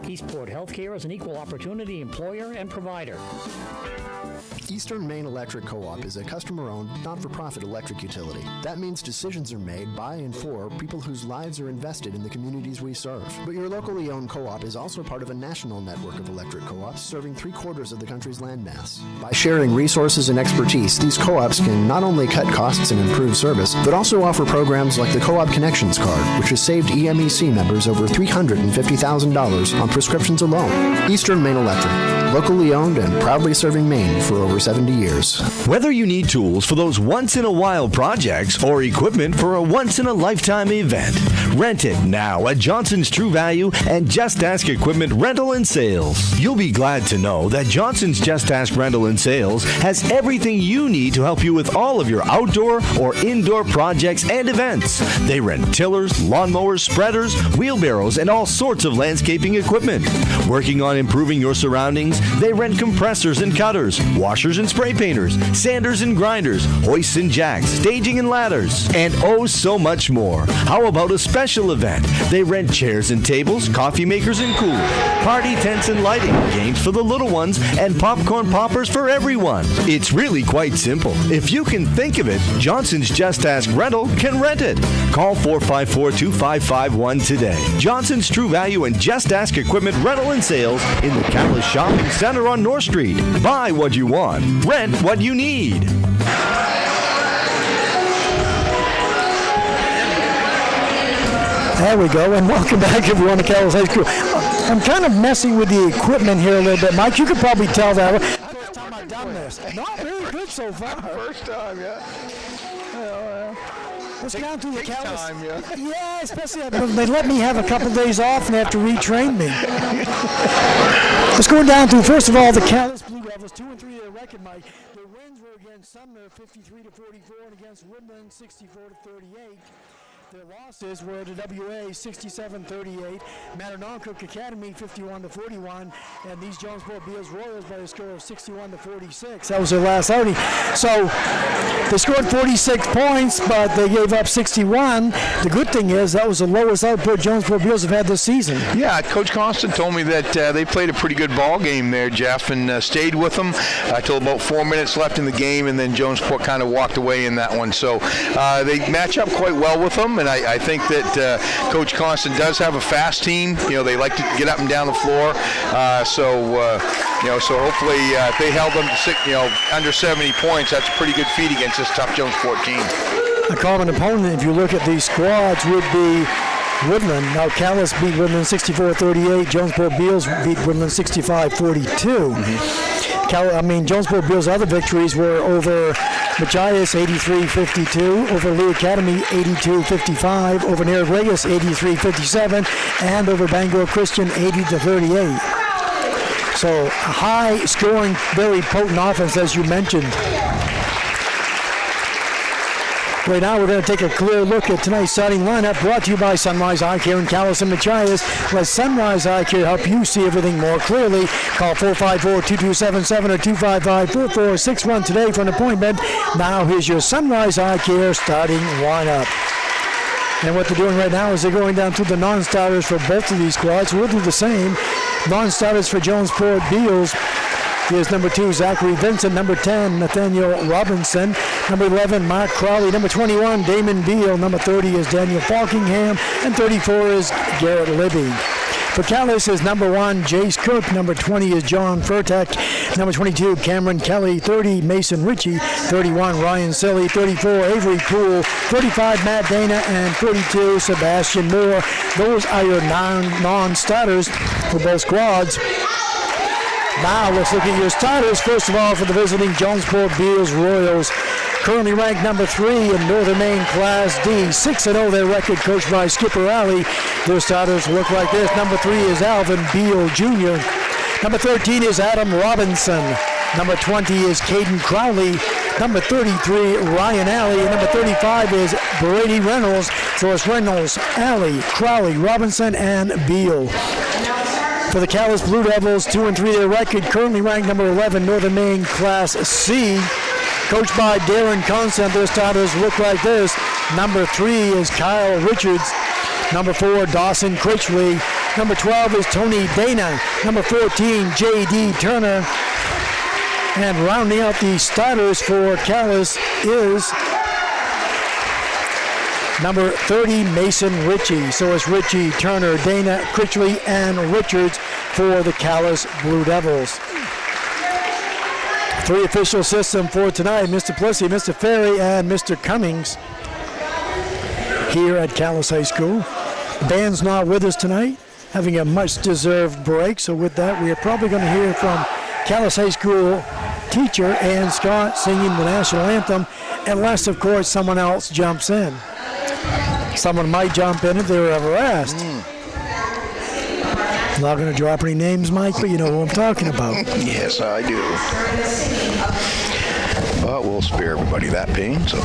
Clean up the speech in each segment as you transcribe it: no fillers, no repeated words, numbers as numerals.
Eastport Healthcare is an equal opportunity employer and provider. Eastern Maine Electric Co-op is a customer-owned, not-for-profit electric utility. That means decisions are made by and for people whose lives are invested in the communities we serve. But your locally owned co-op is also part of a national network of electric co-ops serving 3/4 of the country's landmass. By sharing resources and expertise, these co-ops can not only cut costs and improve service, but also offer programs like the Co-op Connections Card, which has saved EMEC members over $350,000 on prescriptions alone. Eastern Maine Electric, locally owned and proudly serving Maine for over 70 years. Whether you need tools for those once-in-a-while projects or equipment for a once-in-a-lifetime event, rent it now at Johnson's True Value and Just Ask Equipment Rental and Sales. You'll be glad to know that Johnson's Just Ask Rental and Sales has everything you need to help you with all of your outdoor or indoor projects and events. They rent tillers, lawnmowers, spreaders, wheelbarrows, and all sorts of landscaping equipment. Working on improving your surroundings, they rent compressors and cutters, washers and spray painters, sanders and grinders, hoists and jacks, staging and ladders, and oh so much more. How about a special event? They rent chairs and tables, coffee makers and coolers, party tents and lighting, games for the little ones, and popcorn poppers for everyone. It's really quite simple. If you can think of it, Johnson's Just Ask Rental can rent it. Call 454-2551 today. Johnson's True Value and Just Ask Equipment Rental and Sales in the Calais Shopping Center on North Street. Buy what you want. Rent what you need. There we go, and welcome back everyone to Calais High School. I'm kind of messing with the equipment here a little bit, Mike. You could probably tell that. First time I've done this. Not very good so far. First time, yeah. Let's down to the Calais. Time, yeah. Yeah, especially they let me have a couple of days off and they have to retrain me. Let's go down to, first of all, the Calais Blue Devils, 2-3 their record, Mike. Their wins were against Sumner, 53-44, and against Woodland, 64-38. Their losses were to WA 67-38, Madawncook Academy 51-41, and these Jonesport Beals Royals by a score of 61-46. That was their last outing. So they scored 46 points, but they gave up 61. The good thing is that was the lowest output Jonesport Beals have had this season. Yeah, Coach Constant told me that they played a pretty good ball game there, Jeff, and stayed with them till about 4 minutes left in the game, and then Jonesport kind of walked away in that one. So they match up quite well with them. And I think that Coach Constant does have a fast team. You know, they like to get up and down the floor. So hopefully if they held them to under 70 points, that's a pretty good feat against this tough Jonesport team. A common opponent, if you look at these squads, would be Woodland. Now, Calais beat Woodland 64-38. Jonesport Beals beat Woodland 65-42. Jonesport Beals' other victories were over Machias 83-52, over Lee Academy 82-55, over Narragansett 83-57, and over Bangor Christian 80-38. So a high-scoring, very potent offense, as you mentioned. Right now, we're going to take a clear look at tonight's starting lineup, brought to you by Sunrise Eye Care in Calais and Machias. Let Sunrise Eye Care help you see everything more clearly. Call 454-2277 or 255-4461 today for an appointment. Now, here's your Sunrise Eye Care starting lineup. And what they're doing right now is they're going down through the non-starters for both of these squads. We'll do the same. Non-starters for Jonesport Beals. Here's number 2, Zachary Vincent. Number 10, Nathaniel Robinson. Number 11, Mark Crowley. Number 21, Damon Beal. Number 30 is Daniel Falkingham. And 34 is Garrett Libby. For Calais is number 1, Jace Cook. Number 20 is John Furtek. Number 22, Cameron Kelly. 30, Mason Ritchie. 31, Ryan Silly. 34, Avery Poole. 35, Matt Dana. And 32, Sebastian Moore. Those are your non-starters for both squads. Now let's look at your starters. First of all, for the visiting Jonesport Beals Royals, currently ranked number 3 in Northern Maine Class D. 6-0 their record, coached by Skipper Alley. Their starters look like this. Number 3 is Alvin Beal Jr. Number 13 is Adam Robinson. Number 20 is Caden Crowley. Number 33, Ryan Alley. And number 35 is Brady Reynolds. So it's Reynolds, Alley, Crowley, Robinson, and Beal. For the Calais Blue Devils, 2-3 their record, currently ranked number 11, Northern Maine Class C. Coached by Darren Constant, their starters look like this. Number 3 is Kyle Richards. Number 4, Dawson Critchley. Number 12 is Tony Dana. Number 14, J.D. Turner. And rounding out the starters for Calais is number 30, Mason Ritchie. So it's Ritchie, Turner, Dana, Critchley, and Richards for the Calais Blue Devils. 3 official system for tonight, Mr. Plessy, Mr. Ferry, and Mr. Cummings here at Calais High School. The band's not with us tonight, having a much-deserved break. So with that, we are probably going to hear from Calais High School teacher Ann Scott singing the national anthem, unless, of course, someone else jumps in. Someone might jump in if they were ever asked. I'm not going to drop any names, Mike, but you know who I'm talking about. Yes, I do. But we'll spare everybody that pain, so.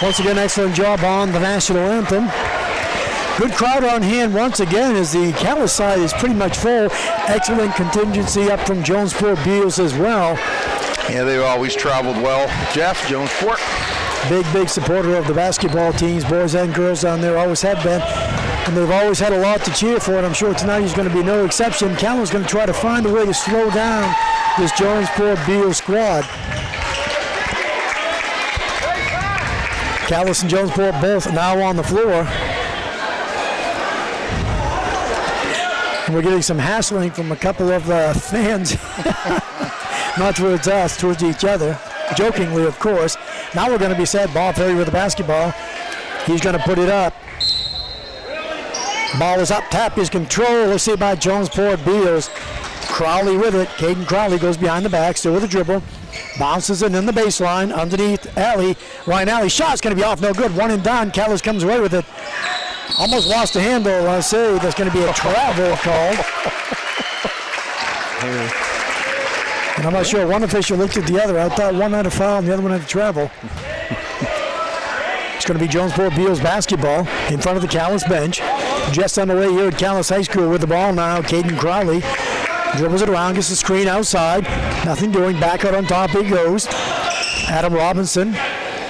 Once again, excellent job on the national anthem. Good crowd on hand once again as the Calais side is pretty much full. Excellent contingency up from Jonesport Beals as well. Yeah, they've always traveled well. Jeff, Jonesport. Big supporter of the basketball teams, boys and girls down there, always have been. And they've always had a lot to cheer for, and I'm sure tonight is going to be no exception. Calais is going to try to find a way to slow down this Jonesport Beals squad. Calais and Jonesport both now on the floor. And we're getting some hassling from a couple of fans. Not towards us, towards each other. Jokingly, of course. Now we're going to be set. Ball Ferry with the basketball. He's going to put it up. Ball is up, tap is control. Let's see about Jonesport Beals. Crowley with it. Caden Crowley goes behind the back, still with a dribble. Bounces it in the baseline, underneath Alley. Ryan Alley, shot's going to be off, no good. One and done. Calais comes away with it. Almost lost the handle. I say there's going to be a travel called. And I'm not sure. One official looked at the other. I thought one had a foul and the other one had a travel. It's going to be Jonesport Beals basketball in front of the Calais bench. Just underway here at Calais High School with the ball now. Caden Crowley dribbles it around, gets the screen outside. Nothing doing. Back out on top he goes. Adam Robinson.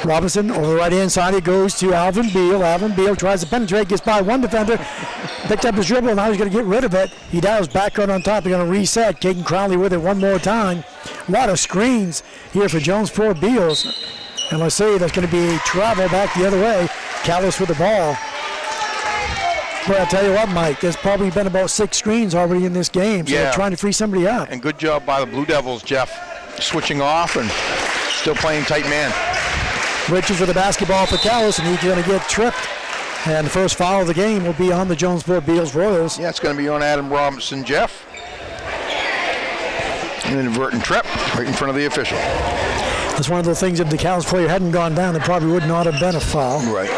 Robinson over the right-hand side. It goes to Alvin Beal. Alvin Beal tries to penetrate, gets by one defender. Picked up his dribble, and now he's going to get rid of it. He does. Back out on top. They're going to reset. Caden Crowley with it one more time. A lot of screens here for Jonesport Beals. And let's see, that's going to be travel back the other way. Calais with the ball. Well, I'll tell you what, Mike, there's probably been about 6 screens already in this game. So they're trying to free somebody up. And good job by the Blue Devils, Jeff. Switching off and still playing tight man. Richards with the basketball for Calais, and he's going to get tripped. And the first foul of the game will be on the Jonesport Beals Royals. Yeah, it's going to be on Adam Robinson, Jeff. An inadvertent trip right in front of the official. That's one of the things if the Calais player hadn't gone down, it probably would not have been a foul. Right.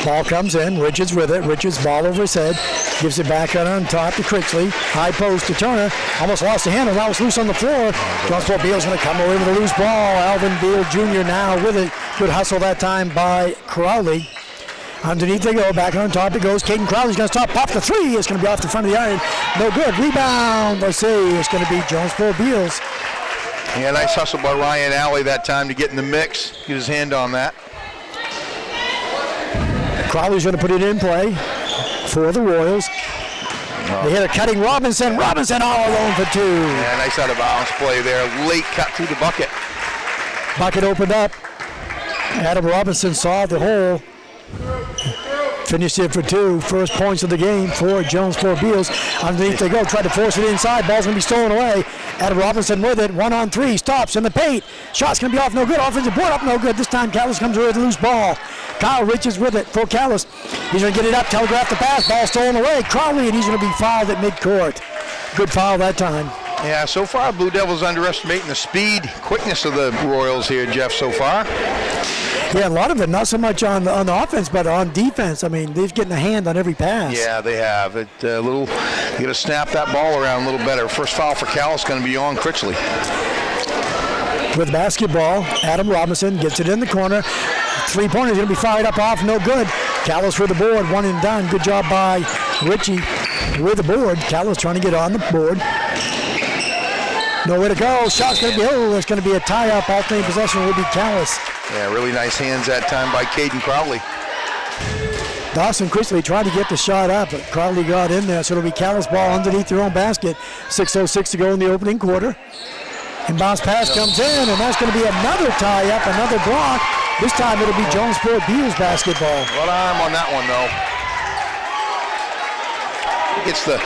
Ball comes in, Richards with it. Richards ball over his head, gives it back out on top to Critchley. High post to Turner, almost lost the handle, now it's loose on the floor. Jonesport Beals going to come away with a loose ball. Alvin Beal Jr. now with it. Good hustle that time by Crowley. Underneath they go, back on top it goes. Caden Crowley's going to stop, pop the three. It's going to be off the front of the iron. No good. Rebound, let's see. It's going to be Jonesport Beals. Yeah, nice hustle by Ryan Alley that time to get in the mix, get his hand on that. Crowley's going to put it in play for the Royals. They hit a cutting Robinson. Robinson all alone for two. Yeah, nice out of bounds play there. Late cut through the bucket. Bucket opened up. Adam Robinson saw the hole. Finished it for two. First points of the game for Jonesport Beals. Underneath they go. Tried to force it inside. Ball's going to be stolen away. Adam Robinson with it. 1-on-3. Stops in the paint. Shot's going to be off. No good. Offensive board up. No good. This time Calais comes away with a loose ball. Kyle Richards with it for Calais. He's going to get it up. Telegraph the pass. Ball stolen away. Crowley, and he's going to be fouled at midcourt. Good foul that time. Yeah, so far Blue Devils underestimating the speed, quickness of the Royals here, Jeff, so far. Yeah, a lot of it, not so much on the offense, but on defense. I mean, they're getting a hand on every pass. Yeah, they have. You got to snap that ball around a little better. First foul for Cal is going to be on Critchley. With basketball, Adam Robinson gets it in the corner. Three-pointer is going to be fired up off, no good. Calais with the board, one and done. Good job by Richie with the board. Calais trying to get on the board. Nowhere to go. Shot's going to be, it's going to be a tie-up. Alternating possession will be Calais. Yeah, really nice hands that time by Caden Crowley. Dawson Critchley tried to get the shot up, but Crowley got in there, so it'll be Calais ball underneath their own basket. 6:06 to go in the opening quarter. And bounce pass comes in, and that's going to be another tie-up, another block. This time it'll be Jonesport Beals basketball. What arm on that one, though? Gets the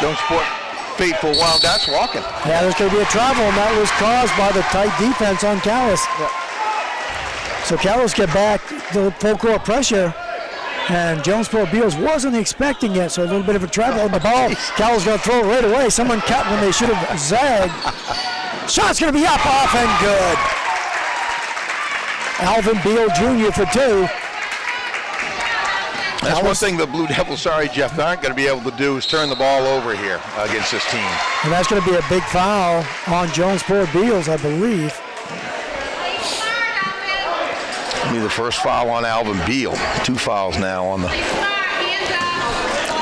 Jonesport faithful wound. That's walking. Yeah, there's going to be a travel, and that was caused by the tight defense on Calais. Yep. So Calais get back the full court pressure, and Jonesport Beals wasn't expecting it, so a little bit of a travel on the ball. Calais going to throw it right away. Someone cut when they should have zagged. Shot's going to be up, off, and good. Alvin Beal Jr. for two. That's one thing the Blue Devils, Jeff, aren't going to be able to do is turn the ball over here against this team. And that's going to be a big foul on Jonesport Beals, I believe. It'll be the first foul on Alvin Beal. Two fouls now on the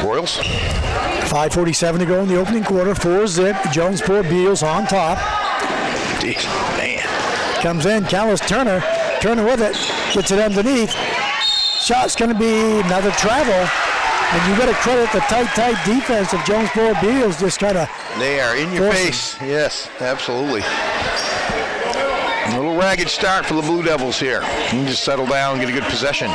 Royals. 5:47 to go in the opening quarter. 4-zip. Jonesport Beals on top. Jeez, man. Comes in. Calais Turner. Turner with it. Gets it underneath. Shot's going to be another travel. And you got to credit the tight defense of Jonesport Beals. Just kind of. They are in your face. Yes, absolutely. A little ragged start for the Blue Devils here. You can just settle down and get a good possession.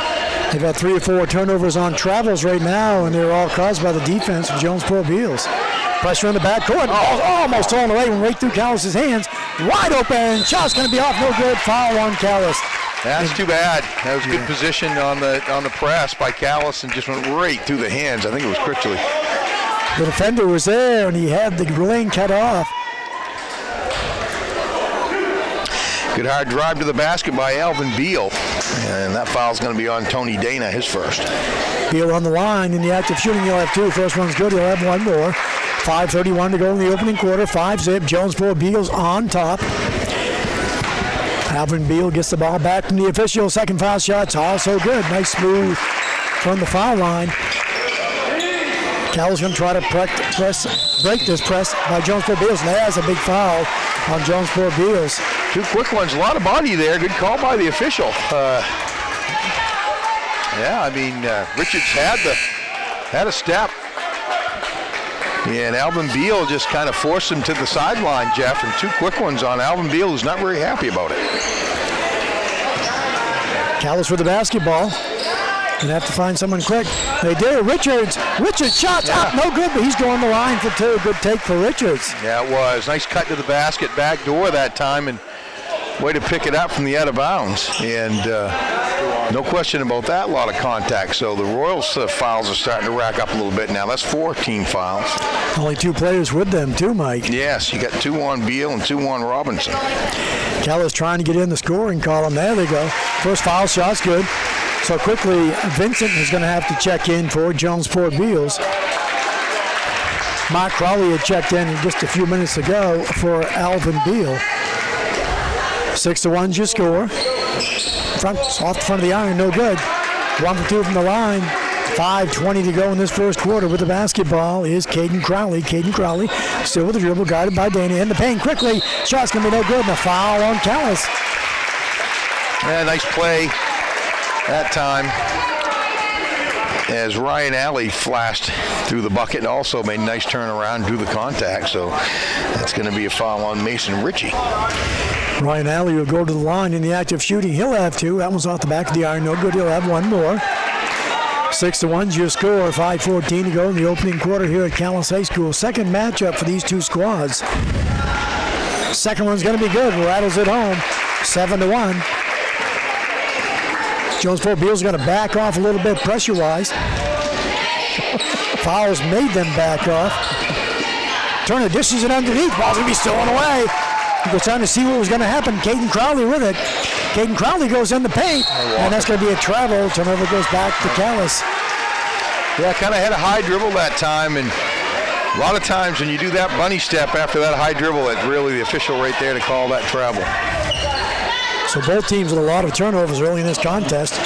They've had 3 or 4 turnovers on travels right now, and they're all caused by the defense of Jonesport Beals. Pressure in the backcourt. Almost thrown away, went right through Calais' hands. Wide open. Shot's going to be off. No good. Foul on Calais. That's too bad. That was a good position on the press by Calais and just went right through the hands. I think it was Critchley. The defender was there, and he had the lane cut off. Good hard drive to the basket by Alvin Beal. And that foul's going to be on Tony Dana, his first. Beal on the line. In the active shooting, he'll have 2. First one's good. He'll have 1 more. 5:31 to go in the opening quarter. 5-zip. Jonesport Beals on top. Alvin Beal gets the ball back from the official. Second foul shot's also good. Nice move from the foul line. Cal's going to try to break this press by Jonesport Beals. And there's a big foul on Jonesport Beals. 2 quick ones. A lot of body there. Good call by the official. Richards had a step. Yeah, and Alvin Beal just kind of forced him to the sideline, Jeff, and 2 quick ones on Alvin Beal, who's not very happy about it. Calais with the basketball. Gonna have to find someone quick. They do. Richards shot's up, no good, but he's going the line for 2. Good take for Richards. Yeah, it was. Nice cut to the basket, back door that time, and way to pick it up from the out of bounds. And no question about that, a lot of contact. So the Royals fouls are starting to rack up a little bit now. That's 4 team fouls. Only 2 players with them too, Mike. Yes, you got 2 on Beal and 2 on Robinson. Calais trying to get in the scoring column. There they go. First foul shot's good. So quickly, Vincent is going to have to check in for Jonesport Beals. Mark Crowley had checked in just a few minutes ago for Alvin Beal. 6-1's your score. Off the front of the iron, no good. 1 for 2 from the line. 5:20 to go in this first quarter. With the basketball is Caden Crowley. Caden Crowley still with the dribble, guarded by Dana. In the paint quickly. Shot's going to be no good, and a foul on Calais. Yeah, nice play that time as Ryan Alley flashed through the bucket and also made a nice turnaround, drew the contact. So that's going to be a foul on Mason Ritchie. Ryan Alley will go to the line in the act of shooting. He'll have 2. That one's off the back of the iron. No good. He'll have 1 more. 6-1's your score. 5:14 to go in the opening quarter here at Calais High School. Second matchup for these two squads. Second one's going to be good. Rattles it home. 7-1. Jonesport Beals going to back off a little bit pressure-wise. Fouls made them back off. Turner dishes it underneath. Ball's going to be stolen away. He was trying to see what was going to happen. Caden Crowley with it. Caden Crowley goes in the paint, and that's going to be a travel. Turnover goes back to Calais. Yeah, kind of had a high dribble that time, and a lot of times when you do that bunny step after that high dribble, it's really the official right there to call that travel. So both teams with a lot of turnovers early in this contest.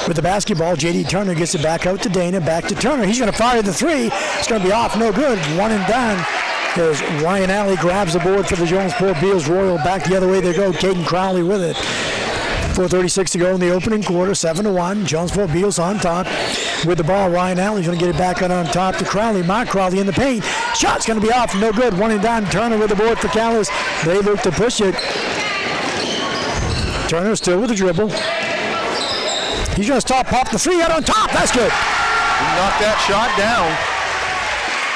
With the basketball, J.D. Turner gets it back out to Dana, back to Turner. He's going to fire the 3. It's going to be off, no good. 1 and done. As Ryan Alley grabs the board for the Jonesport Beals Royal. Back the other way they go. Caden Crowley with it. 4:36 to go in the opening quarter. 7-1. Jonesport Beals on top. With the ball, Ryan Alley's going to get it back out on top to Crowley. Mark Crowley in the paint. Shot's going to be off, no good. 1 and done. Turner with the board for Calais. They look to push it. Turner still with the dribble. He's going to pop the 3 out on top. That's good. He knocked that shot down.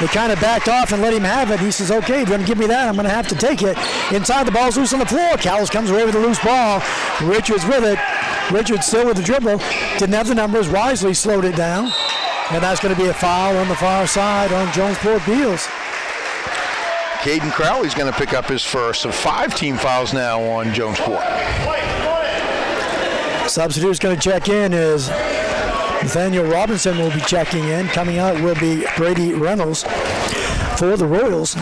They kind of backed off and let him have it. He says, okay, if you're going to give me that, I'm going to have to take it. Inside, the ball's loose on the floor. Calais comes away with a loose ball. Richards with it. Richards still with the dribble. Didn't have the numbers. Wisely slowed it down. And that's going to be a foul on the far side on Jonesport Beals. Caden Crowley's going to pick up his first of 5 team fouls now on Jonesport. Substitute's going to check in is Nathaniel Robinson will be checking in. Coming out will be Brady Reynolds for the Royals.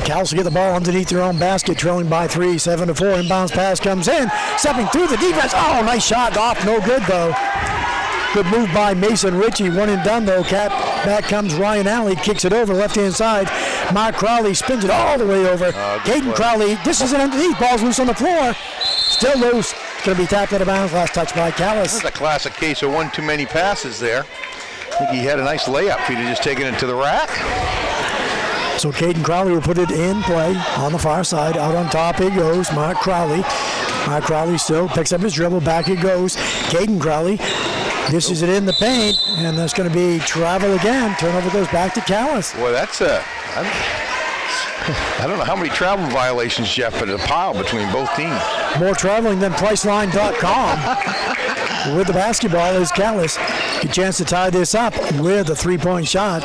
Calais will get the ball underneath their own basket, trailing by 3, 7-4. Inbounds pass comes in. Stepping through the defense. Oh, nice shot. Off, no good, though. Good move by Mason Ritchie. 1 and done, though. Back comes Ryan Alley. Kicks it over left-hand side. Mark Crowley spins it all the way over. Caden Crowley dishes it underneath. Ball's loose on the floor. Still loose. Going to be tapped out of bounds. Last touch by Calais. This is a classic case of one too many passes there. I think he had a nice layup. He'd have just taken it to the rack. So Caden Crowley will put it in play on the far side. Out on top it goes. Mark Crowley. Mark Crowley still picks up his dribble. Back it goes. Caden Crowley. This is it in the paint. And that's going to be travel again. Turnover goes back to Calais. Boy, that's a... I don't know how many travel violations, Jeff, but a pile between both teams. More traveling than Priceline.com. With the basketball is Calais. Good chance to tie this up with a 3-point shot.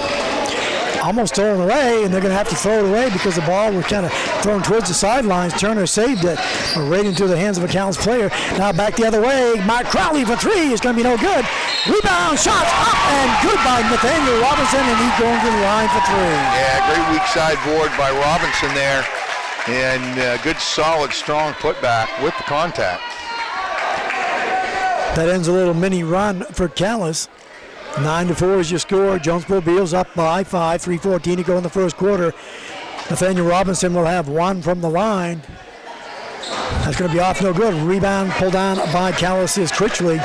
Almost stolen away, and they're going to have to throw it away because the ball was kind of thrown towards the sidelines. Turner saved it right into the hands of a Calais player. Now back the other way. Mark Crowley for 3 is going to be no good. Rebound, shots up and good by Nathaniel Robinson, and he's going to the line for 3. Yeah, great weak side board by Robinson there, and good, solid, strong putback with the contact. That ends a little mini run for Calais. 9-4 is your score. Jonesport Beals up by 5. 3:14 to go in the first quarter. Nathaniel Robinson will have 1 from the line. That's going to be off, no good. Rebound pulled down by Calais is Critchley.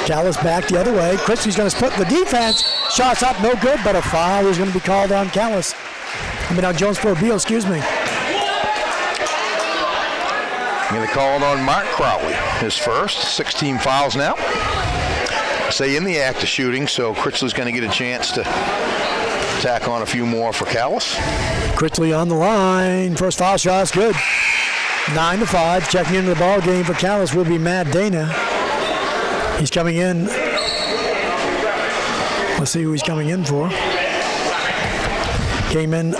Calais back the other way. Critchley's going to split the defense. Shots up, no good, but a foul is going to be called on Calais. On Jonesport Beals, excuse me. Going to call it on Mark Crowley, his first. 16 fouls now. Say in the act of shooting, so Critchley's going to get a chance to tack on a few more for Calais. Critchley on the line. First foul shot's good. 9-5. Checking into the ball game for Calais will be Matt Dana. He's coming in. Let's see who he's coming in for. Came in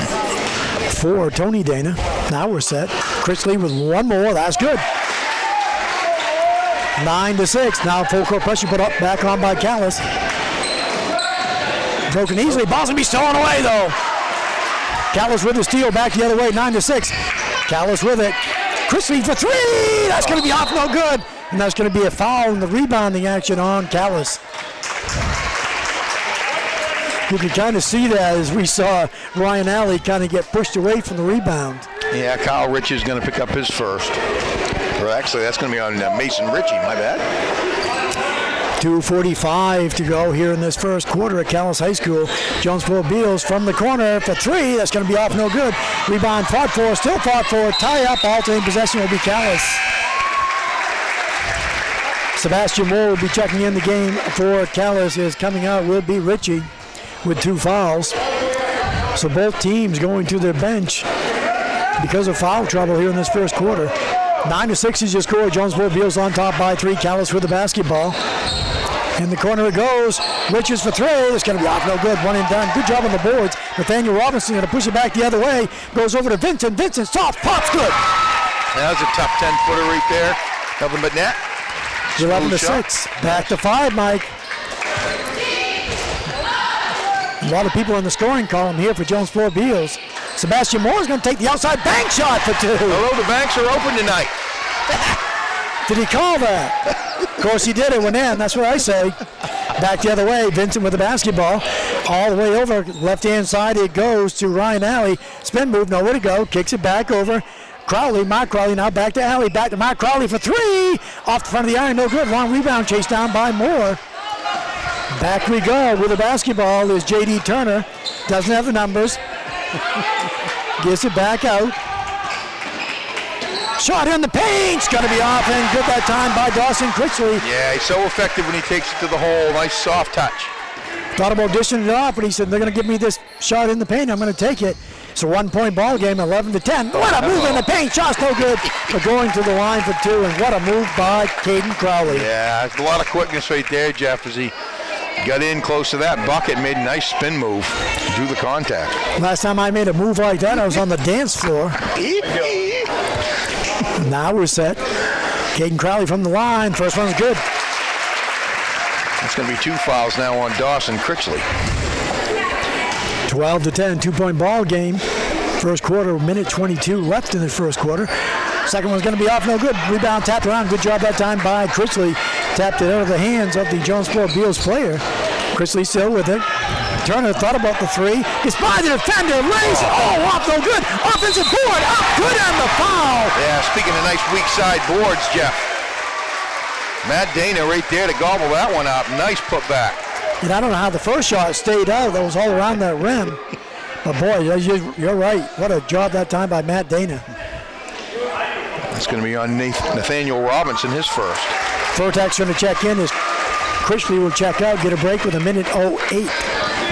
for Tony Dana. Now we're set. Critchley with 1 more. That's good. 9-6. Now full court pressure put up back on by Calais. Broken easily. Ball's going to be stolen away, though. Calais with the steal back the other way. 9-6. Calais with it. Critchley for 3. That's going to be off, no good. and that's going to be a foul in the rebounding action on Calais. You can kind of see that as we saw Ryan Alley kind of get pushed away from the rebound. Yeah, Kyle Ritchie is going to pick up his first. Or actually, that's going to be on Mason Ritchie, my bad. 2:45 to go here in this first quarter at Calais High School. Jonesport Beals from the corner for three. That's going to be off, no good. Rebound fought for, still fought for. Tie up, alternating possession will be Calais. Sebastian Moore will be checking in the game for Calais. Is coming out will be Ritchie with 2 fouls. So both teams going to their bench because of foul trouble here in this first quarter. 9-6 is your score. Jonesport Beals on top by 3. Calais with the basketball. In the corner it goes. Richards for 3. It's going to be off, no good. 1 and done. Good job on the boards. Nathaniel Robinson going to push it back the other way. Goes over to Vincent. Vincent stops. Pops good. That was a tough 10-footer right there. Nothing but net. 11-6. Back to 5, Mike. A lot of people in the scoring column here for Jonesport Beals. Sebastian Moore is going to take the outside bank shot for 2. Hello, the banks are open tonight. Did he call that? Of course he did. It went in. That's what I say. Back the other way. Vincent with the basketball. All the way over. Left-hand side it goes to Ryan Alley. Spin move. Nowhere to go. Kicks it back over. Crowley. Mark Crowley now back to Alley. Back to Mark Crowley for 3. Off the front of the iron. No good. Long rebound chased down by Moore. Back we go with the basketball is J.D. Turner. Doesn't have the numbers. Gets it back out. Shot in the paint. It's going to be off and good that time by Dawson Critchley. Yeah, he's so effective when he takes it to the hole. Nice soft touch. Thought about dishing it off, but he said, they're going to give me this shot in the paint. I'm going to take it. It's a 1-point ball game, 11-10. What a move in the paint. Shot's no good. But going to the line for 2, and what a move by Caden Crowley. Yeah, there's a lot of quickness right there, Jeff, as he got in close to that bucket, made a nice spin move, drew the contact. Last time I made a move like that, I was on the dance floor. Now we're set. Caden Crowley from the line. First one's good. It's going to be 2 fouls now on Dawson Critchley. 12-10, 2-point ball game. First quarter, minute 22 left in the first quarter. Second one's going to be off, no good. Rebound tapped around. Good job that time by Critchley. Tapped it out of the hands of the Jonesport Beals player. Critchley still with it. Turner thought about the 3. It's by the defender. Lays it. Oh, off, no good. Offensive board. Up, good on the foul. Yeah, speaking of nice weak side boards, Jeff. Matt Dana right there to gobble that one up. Nice putback. And I don't know how the first shot stayed out. That was all around that rim. But boy, you're right. What a job that time by Matt Dana. It's going to be on Nathaniel Robinson, his first. Furtak's going to check in as Critchley will check out, get a break with a minute 08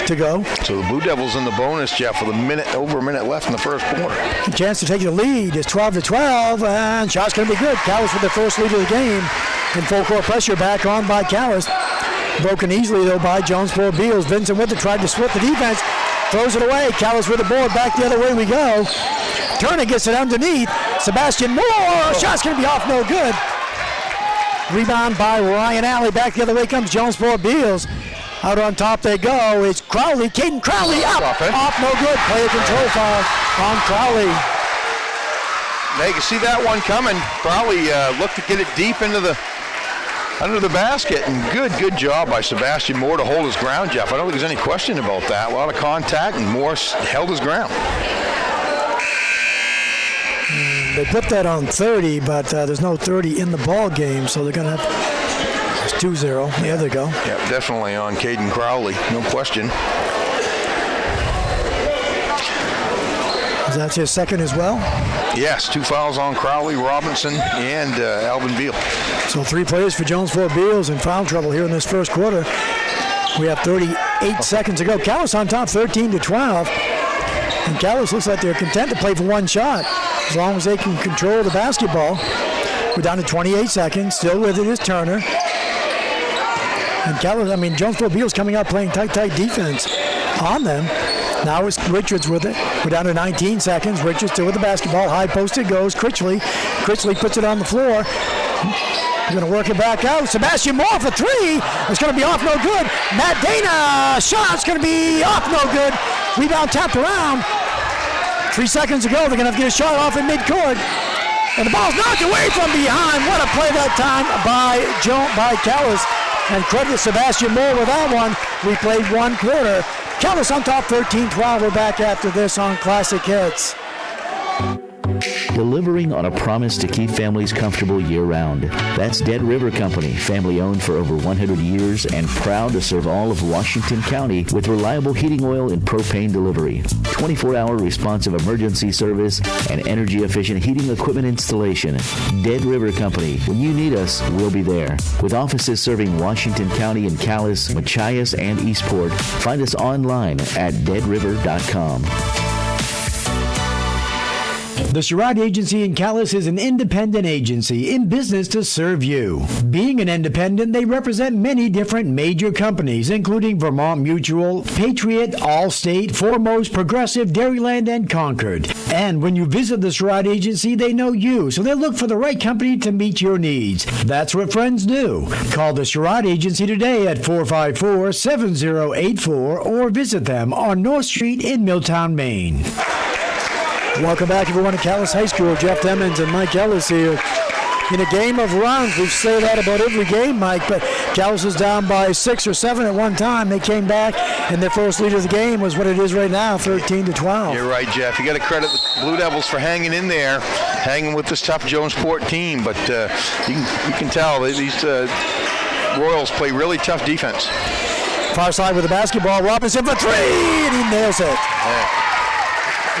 to go. So the Blue Devils in the bonus, Jeff, with over a minute left in the first quarter. A chance to take the lead. It's 12-12, and shot's going to be good. Calais with their first lead of the game. And full court pressure back on by Calais. Broken easily, though, by Jonesport Beals. Vincent with it, tried to split the defense. Throws it away. Calais with the board. Back the other way we go. Turner gets it underneath. Sebastian Moore. Shot's going to be off, no good. Rebound by Ryan Alley. Back the other way comes Jonesport Beals. Out on top they go. It's Crowley. Caden Crowley up. Off, no good. Player control foul on Crowley. Now you can see that one coming. Crowley looked to get it deep into the under the basket, and good job by Sebastian Moore to hold his ground, Jeff. I don't think there's any question about that. A lot of contact, and Moore held his ground. They put that on 30, but there's no 30 in the ball game, so they're going to have it's 2-0. Yeah, there they go. Yeah, definitely on Caden Crowley, no question. Is that his second as well? Yes, 2 fouls on Crowley, Robinson, and Alvin Beal. So 3 players for Jonesport Beals in foul trouble here in this first quarter. We have 38 seconds to go. Calais on top, 13-12. And Calais looks like they're content to play for 1 shot as long as they can control the basketball. We're down to 28 seconds. Still with it is Turner. And Calais, Jonesport Beals coming out playing tight defense on them. Now it's Richards with it. We're down to 19 seconds. Richards still with the basketball. High post it goes. Critchley. Critchley puts it on the floor. We're going to work it back out. Sebastian Moore for 3. It's going to be off, no good. Matt Dana. Shot's going to be off, no good. Rebound tapped around. 3 seconds to go. They're going to have to get a shot off in midcourt. And the ball's knocked away from behind. What a play that time by Calais. And credit Sebastian Moore with that one. We played one quarter. Calais on top 13-12. We're back after this on Classic Hits. Delivering on a promise to keep families comfortable year-round. That's Dead River Company, family-owned for over 100 years and proud to serve all of Washington County with reliable heating oil and propane delivery, 24-hour responsive emergency service, and energy-efficient heating equipment installation. Dead River Company. When you need us, we'll be there. With offices serving Washington County in Calais, Machias, and Eastport, find us online at deadriver.com. The Sherrod Agency in Calais is an independent agency in business to serve you. Being an independent, they represent many different major companies, including Vermont Mutual, Patriot, Allstate, Foremost, Progressive, Dairyland, and Concord. And when you visit the Sherrod Agency, they know you, so they look for the right company to meet your needs. That's what friends do. Call the Sherrod Agency today at 454-7084 or visit them on North Street in Milltown, Maine. Welcome back, everyone, to Calais High School. Jeff Emmons and Mike Ellis here. In a game of runs, we say that about every game, Mike, but Calais was down by 6 or 7 at one time. They came back, and their first lead of the game was what it is right now, 13-12. You're right, Jeff. You got to credit the Blue Devils for hanging in there, hanging with this tough Jonesport team, but you can tell these Royals play really tough defense. Far side with the basketball. Robinson for three, and he nails it. Yeah.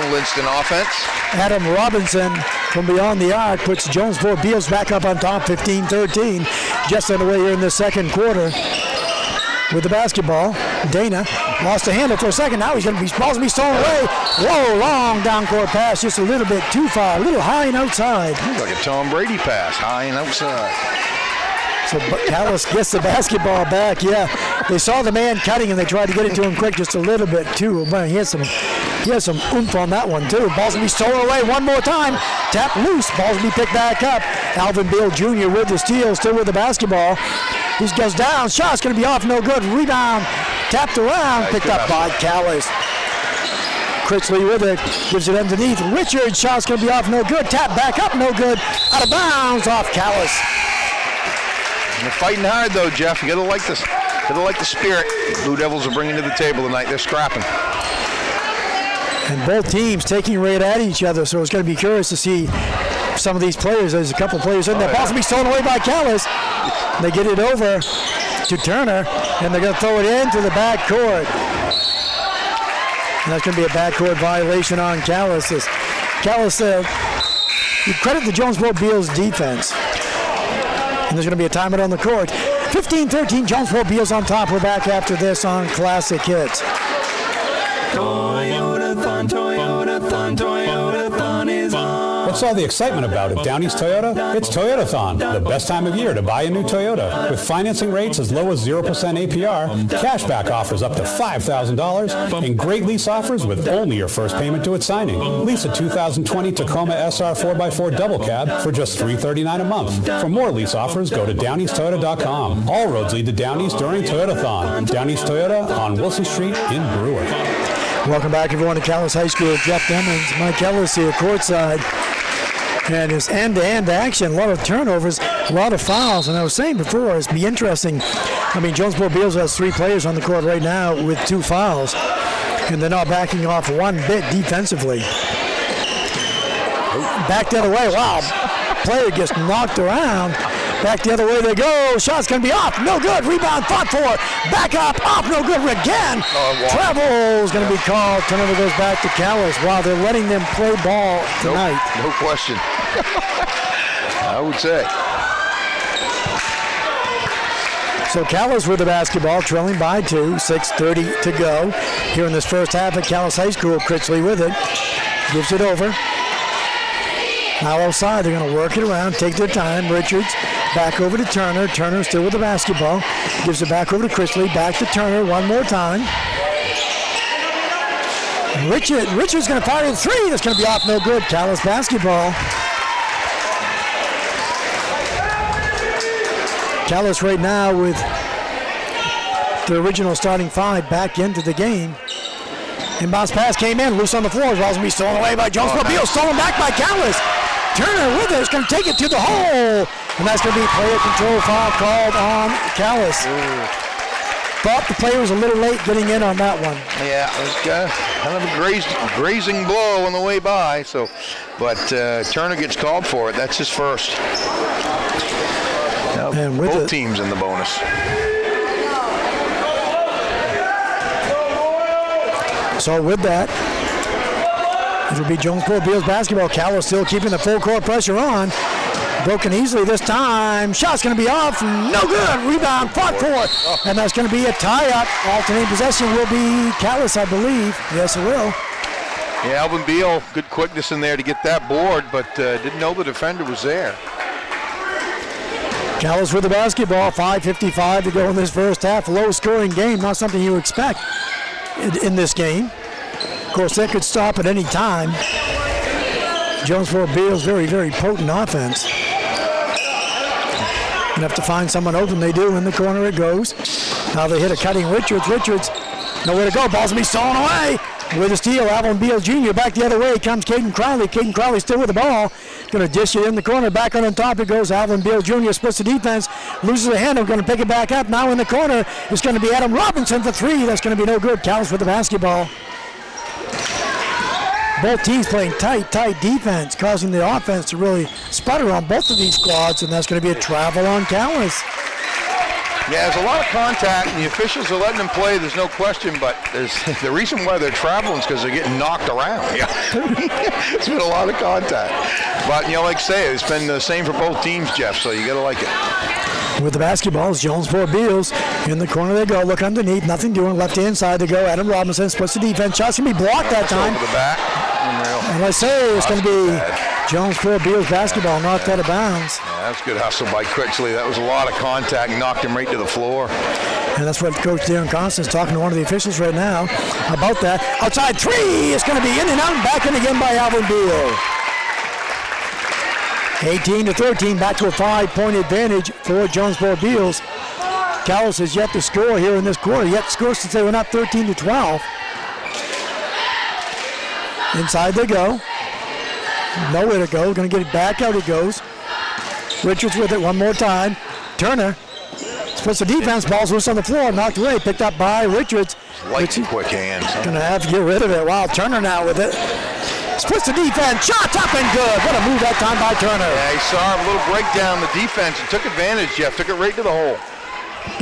Linston offense. Adam Robinson from beyond the arc puts Jonesport Beals back up on top, 15-13. Just underway here in the second quarter. With the basketball, Dana lost the handle for a second. Now he's going to be stolen away. Whoa, long down court pass, just a little bit too far, a little high and outside. Like a Tom Brady pass, high and outside. So Calais gets the basketball back. Yeah, they saw the man cutting and they tried to get it to him quick, just a little bit too. But he has some oomph on that one too. Ball's gonna be stolen away one more time. Tap loose. Ball's gonna be picked back up. Alvin Beal Jr. with the steal, still with the basketball. He goes down. Shot's gonna be off, no good. Rebound, tapped around, picked up by Calais. Critchley with it, gives it underneath. Richard, shot's gonna be off, no good. Tap back up, no good. Out of bounds, off Calais. They're fighting hard though, Jeff. You gotta like this. Gotta like the spirit Blue Devils are bringing to the table tonight. They're scrapping. And both teams taking right at each other, so it's going to be curious to see some of these players. There's a couple players in there. Ball's going to be stolen away by Calais. They get it over to Turner, and they're going to throw it into the backcourt. And that's going to be a backcourt violation on Calais. Calais, you credit the Jonesport Beals defense. And there's going to be a timeout on the court. 15-13, Jonesport Beals on top. We're back after this on Classic Hits. Toyotathon, Toyotathon, Toyotathon is on. What's all the excitement about at Downey's Toyota? It's Toyotathon, the best time of year to buy a new Toyota. With financing rates as low as 0% APR, cashback offers up to $5,000, and great lease offers with only your first payment due at signing. Lease a 2020 Tacoma SR 4x4 double cab for just $339 a month. For more lease offers, go to Downey'sToyota.com. All roads lead to Downey's during Toyotathon. Downey's Toyota on Wilson Street in Brewer. Welcome back, everyone, to Calais High School. Jeff Emmons, Mike Ellis here, courtside. And it's end-to-end action, a lot of turnovers, a lot of fouls. And I was saying before, it's be interesting. I mean, Jonesport Beals has 3 players on the court right now with 2 fouls. And they're not backing off one bit defensively. Back the other way, wow. Player gets knocked around. Back the other way they go. Shot's going to be off. No good. Rebound fought for. Back up. Off. No good again. Travel's going to be called. Turnover goes back to Calais. Wow, they're letting them play ball tonight. No question. I would say. So Calais with the basketball, trailing by 2. 6:30 to go. Here in this first half at Calais High School. Critchley with it. Gives it over. Now outside, they're going to work it around, take their time. Richards back over to Turner. Turner still with the basketball. Gives it back over to Critchley. Back to Turner one more time. Richards going to fire a 3. That's going to be off, no good. Calais basketball. Calais right now with the original starting 5 back into the game. Inbounds pass came in, loose on the floor. Ball's going to be stolen away by Jonesport Beals. Stolen back by Calais. Turner with it. It's going to take it to the hole. And that's going to be player control foul called on Calais. Thought the player was a little late getting in on that one. Yeah, it was kind of a grazing blow on the way by. But Turner gets called for it. That's his first. Now, and with both teams in the bonus. So with that, it'll be Jonesport Beals basketball. Calais still keeping the full court pressure on. Broken easily this time. Shot's going to be off. No good. Rebound, fought for. And that's going to be a tie-up. Alternating possession will be Calais, I believe. Yes, it will. Yeah, Alvin Beal, good quickness in there to get that board, but didn't know the defender was there. Calais with the basketball. 5:55 to go in this first half. Low-scoring game. Not something you expect in this game. Of course, that could stop at any time. Jonesport Beals, very, very potent offense. You have to find someone open. They do. In the corner it goes. Now they hit a cutting Richards. Richards, nowhere to go. Ball's going to be stolen away. With a steal, Alvin Beals Jr. back the other way comes Caden Crowley. Caden Crowley still with the ball. Going to dish it in the corner. Back on top it goes. Alvin Beals Jr. splits the defense. Loses the handle. Going to pick it back up. Now in the corner it's going to be Adam Robinson for three. That's going to be no good. Calais with the basketball. Both teams playing tight defense, causing the offense to really sputter on both of these squads, and that's going to be a travel on Calais. Yeah, there's a lot of contact, and the officials are letting them play, there's no question, but the reason why they're traveling is because they're getting knocked around. Yeah. It's been a lot of contact. But, like I say, it's been the same for both teams, Jeff, so you got to like it. With the basketball is Jonesport Beals. In the corner they go. Look underneath. Nothing doing. Left-hand side they go. Adam Robinson splits the defense. Shot's going to be blocked that time. Over the back. And I say it's going to be Jonesport Beals basketball knocked out of bounds. Yeah, that's good hustle by Quixley. That was a lot of contact. Knocked him right to the floor. And that's what Coach Darren Constance talking to one of the officials right now about that. Outside three. It's going to be in and out and back in again by Alvin Beal. 18-13, back to a 5-point advantage for Jonesport Beals. Calais has yet to score here in this quarter. Yet to score since they went up 13-12. Inside they go. Nowhere to go. Going to get it back out. It goes. Richards with it one more time. Turner splits the defense. Ball's loose on the floor. Knocked away. Picked up by Richards. Light and quick hands. Going to have to get rid of it. Wow, Turner now with it. Splits the defense. Shot up and good. What a move that time by Turner. Yeah, he saw a little breakdown the defense and took advantage, Jeff. Took it right to the hole.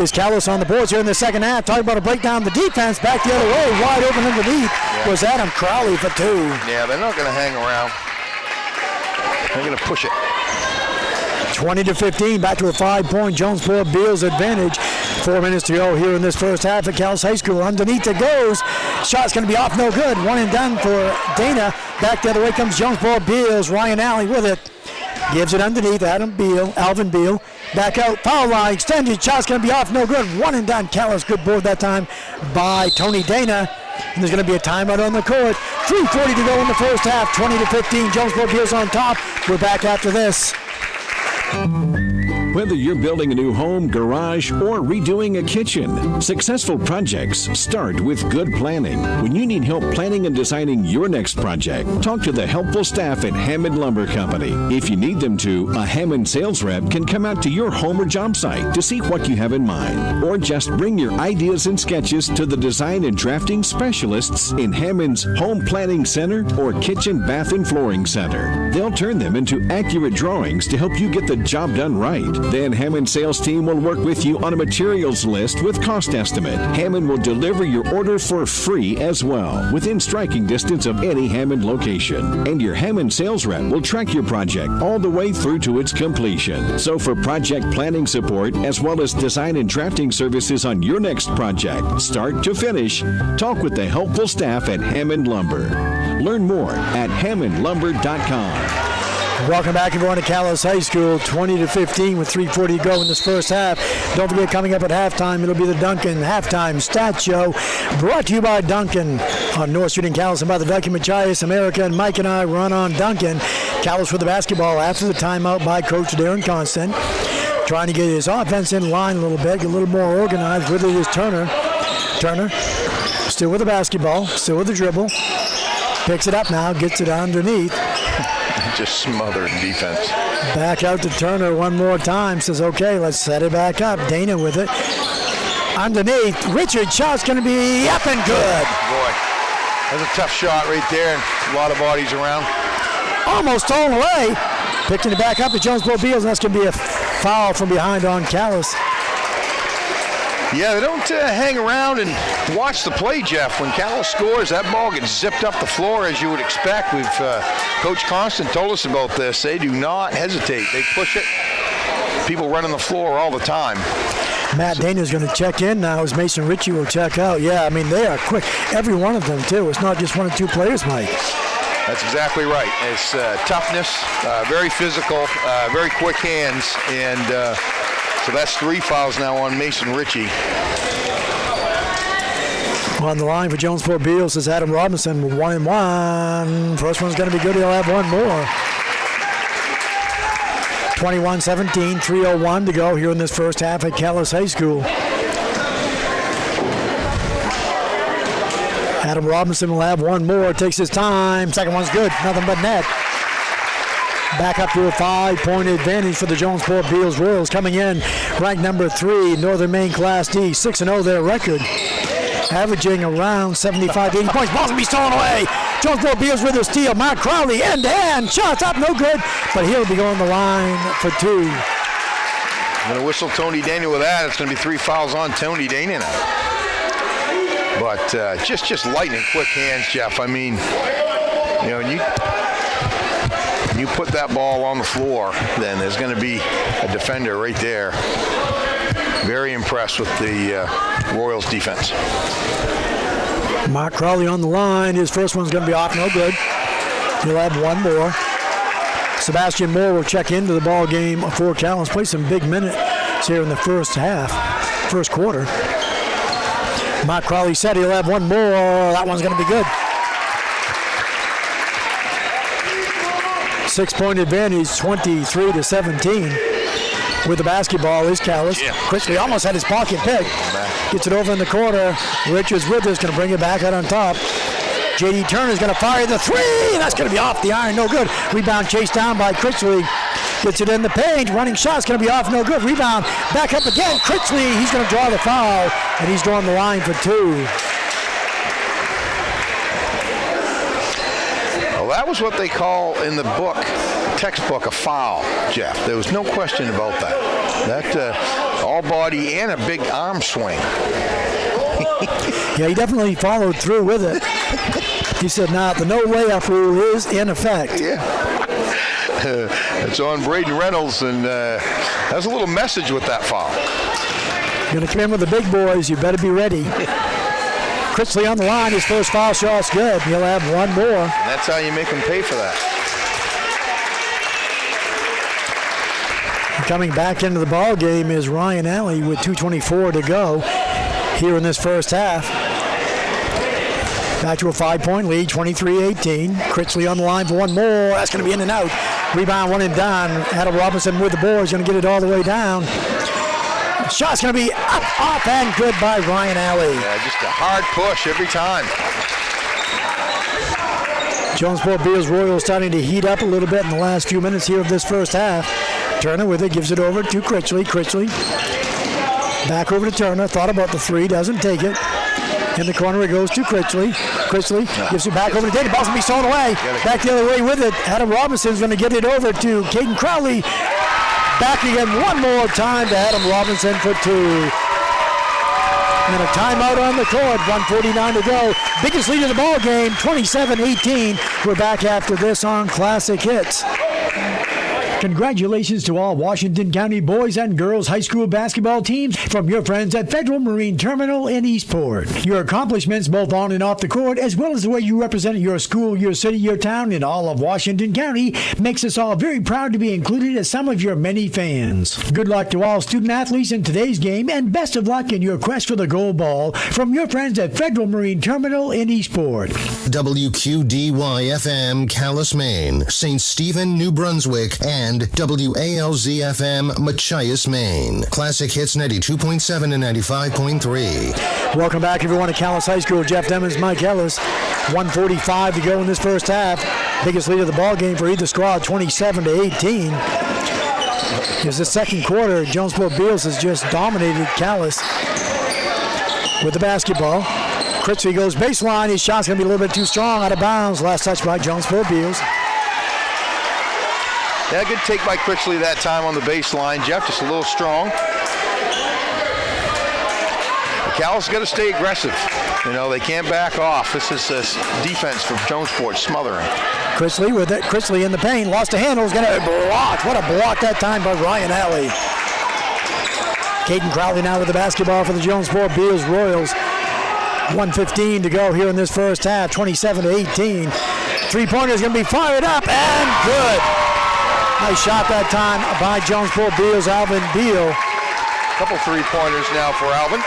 Is Calais on the boards here in the second half. Talking about a breakdown the defense. Back the other way. Wide open underneath was Adam Crowley for two. Yeah, they're not going to hang around. They're going to push it. 20-15. Back to a 5-point Jonesport Beals advantage. 4 minutes to go here in this first half at Calais High School. Underneath it goes. Shot's going to be off, no good. One and done for Dana. Back the other way comes Jonesport Beals. Ryan Alley with it. Gives it underneath. Alvin Beal. Back out. Foul line. Extended. Shot's going to be off, no good. One and done. Calais good board that time by Tony Dana. And there's going to be a timeout on the court. 3:40 to go in the first half. 20-15. Jonesport Beals on top. We're back after this. Whether you're building a new home, garage, or redoing a kitchen, successful projects start with good planning. When you need help planning and designing your next project, talk to the helpful staff at Hammond Lumber Company. If you need them to, a Hammond sales rep can come out to your home or job site to see what you have in mind. Or just bring your ideas and sketches to the design and drafting specialists in Hammond's Home Planning Center or Kitchen, Bath, and Flooring Center. They'll turn them into accurate drawings to help you get the job done right. Then Hammond sales team will work with you on a materials list with cost estimate. Hammond will deliver your order for free as well, within striking distance of any Hammond location. And your Hammond sales rep will track your project all the way through to its completion. So for project planning support, as well as design and drafting services on your next project, start to finish, talk with the helpful staff at Hammond Lumber. Learn more at hammondlumber.com. Welcome back, everyone, to Calais High School. 20-15 with 3:40 to go in this first half. Don't forget, coming up at halftime, it'll be the Duncan Halftime Stat Show, brought to you by Duncan on North Street in Calais, and by the Duncan Machias, America, and Mike and I run on Duncan. Calais with the basketball after the timeout by Coach Darren Constant. Trying to get his offense in line a little bit, get a little more organized. With it is Turner. Turner still with the basketball, still with the dribble. Picks it up now, gets it underneath. just smothered defense. Back out to Turner one more time. Says, okay, let's set it back up. Dana with it. Underneath, Richard shot's going to be up and good. Boy, that's a tough shot right there, and a lot of bodies around. Almost stolen away. Picking it back up to Jonesport Beals, and that's going to be a foul from behind on Calais. Yeah, they don't hang around and watch the play, Jeff. When Calais scores, that ball gets zipped up the floor as you would expect. Coach Constant told us about this. They do not hesitate. They push it. People running the floor all the time. Matt Dana's going to check in now as Mason Ritchie will check out. Yeah, I mean, they are quick. Every one of them, too. It's not just one or two players, Mike. That's exactly right. It's toughness, very physical, very quick hands, and so that's 3 fouls now on Mason Ritchie. On the line for Jonesport Beals is Adam Robinson with 1-1. First one's going to be good. He'll have one more. 21-17, 3:01 to go here in this first half at Calais High School. Adam Robinson will have one more. Takes his time. Second one's good. Nothing but net. Back up to a 5-point advantage for the Jonesport Beals Royals. Coming in, ranked number 3, Northern Maine Class D. 6-0 their record. Averaging around 75 to 80 points. Ball's going to be stolen away. Jonesport Beals with a steal. Mark Crowley end-to-end. Shots up, no good. But he'll be going the line for 2. I'm going to whistle Tony Dana with that. It's going to be 3 fouls on Tony Dana now. But just lightning quick hands, Jeff. I mean, you know, you put that ball on the floor, then there's going to be a defender right there. Very impressed with the Royals defense. Mark Crowley on the line. His first one's going to be off, no good. He'll have one more. Sebastian Moore will check into the ball game for Calais. Play some big minutes here in the first quarter. Mark Crowley said he'll have one more. That one's going to be good. 6-point advantage, 23-17. With the basketball is Calais. Quickly almost had his pocket pick. Gets it over in the corner. Richards with us, going to bring it back out on top. J.D. Turner's going to fire the 3. That's going to be off the iron, no good. Rebound chased down by Critchley. Gets it in the paint. Running shot's going to be off, no good. Rebound back up again. Critchley, he's going to draw the foul, and he's drawing the line for 2. Well, that was what they call in the textbook, a foul, Jeff. There was no question about that. That all body and a big arm swing. Yeah, he definitely followed through with it. He said, "Now the no layup rule is in effect." Yeah. It's on Braden Reynolds, and that's a little message with that foul. Going to come in with the big boys. You better be ready. Critchley on the line. His first foul shot's good. He'll have one more. And that's how you make them pay for that. Coming back into the ball game is Ryan Alley with 2:24 to go here in this first half. Back to a 5-point lead, 23-18. Critchley on the line for one more. That's going to be in and out. Rebound, one and done. Adam Robinson with the boards, going to get it all the way down. Shot's going to be up, off, and good by Ryan Alley. Yeah, just a hard push every time. Jonesport Beals Royals starting to heat up a little bit in the last few minutes here of this first half. Turner with it, gives it over to Critchley. Critchley back over to Turner. Thought about the 3, doesn't take it. In the corner it goes to Critchley. Critchley gives it back over to Dana. Ball's going to be stolen away. Back the other way with it. Adam Robinson's going to get it over to Caden Crowley. Back again one more time to Adam Robinson for 2. And a timeout on the court. 1:49 to go. Biggest lead of the ball game, 27-18. We're back after this on Classic Hits. Congratulations to all Washington County boys and girls high school basketball teams from your friends at Federal Marine Terminal in Eastport. Your accomplishments both on and off the court, as well as the way you represented your school, your city, your town, and all of Washington County, makes us all very proud to be included as some of your many fans. Good luck to all student athletes in today's game, and best of luck in your quest for the gold ball from your friends at Federal Marine Terminal in Eastport. WQDY-FM, Calais, Maine, St. Stephen, New Brunswick, and and WALZ-FM Machias, Maine. Classic Hits 92.7 and 95.3. Welcome back, everyone, to Calais High School. Jeff Demmons, Mike Ellis. 1:45 to go in this first half. Biggest lead of the ball game for either squad, 27-18. Here's the second quarter. Jonesport Beals has just dominated Calais with the basketball. Critchley goes baseline. His shot's going to be a little bit too strong, out of bounds. Last touch by Jonesport Beals. Yeah, good take by Critchley that time on the baseline. Jeff just a little strong. Calais got to stay aggressive. You know, they can't back off. This is defense from Jonesport, smothering. Critchley with it. Critchley in the paint. Lost a handle. Is going to block. What a block that time by Ryan Alley. Caden Crowley now with the basketball for the Jonesport Beals Royals. 1:15 to go here in this first half. 27-18. Three-pointer is going to be fired up and good. Nice shot that time by Jonesport Beals, Alvin Beal. Couple three-pointers now for Alvin.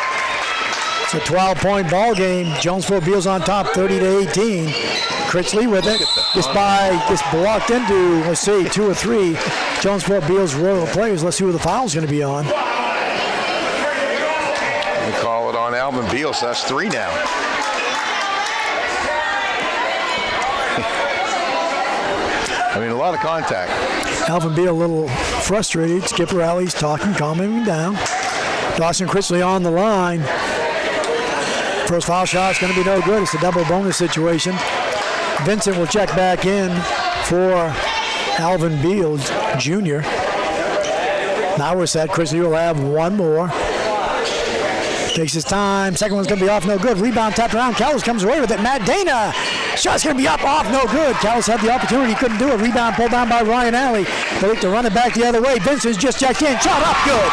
It's a 12-point ball game. Jonesport Beals on top, 30-18. Critchley with it. Just blocked into, let's see, 2 or 3 Jonesport Beals Royal players. Let's see who the foul's going to be on. We call it on Alvin Beal, so that's 3 now. I mean, a lot of contact. Alvin Beal a little frustrated. Skipper Alley's talking, calming him down. Dawson Critchley on the line. First foul shot is going to be no good. It's a double bonus situation. Vincent will check back in for Alvin Beal Jr. Now we're set. Critchley will have one more. Takes his time. Second one's going to be off, no good. Rebound tapped around. Calais comes away with it. Matt Dana. Shot's going to be up, off, no good. Calais had the opportunity, couldn't do it. Rebound pulled down by Ryan Alley. They look to run it back the other way. Vincent's just checked in. Shot up, good.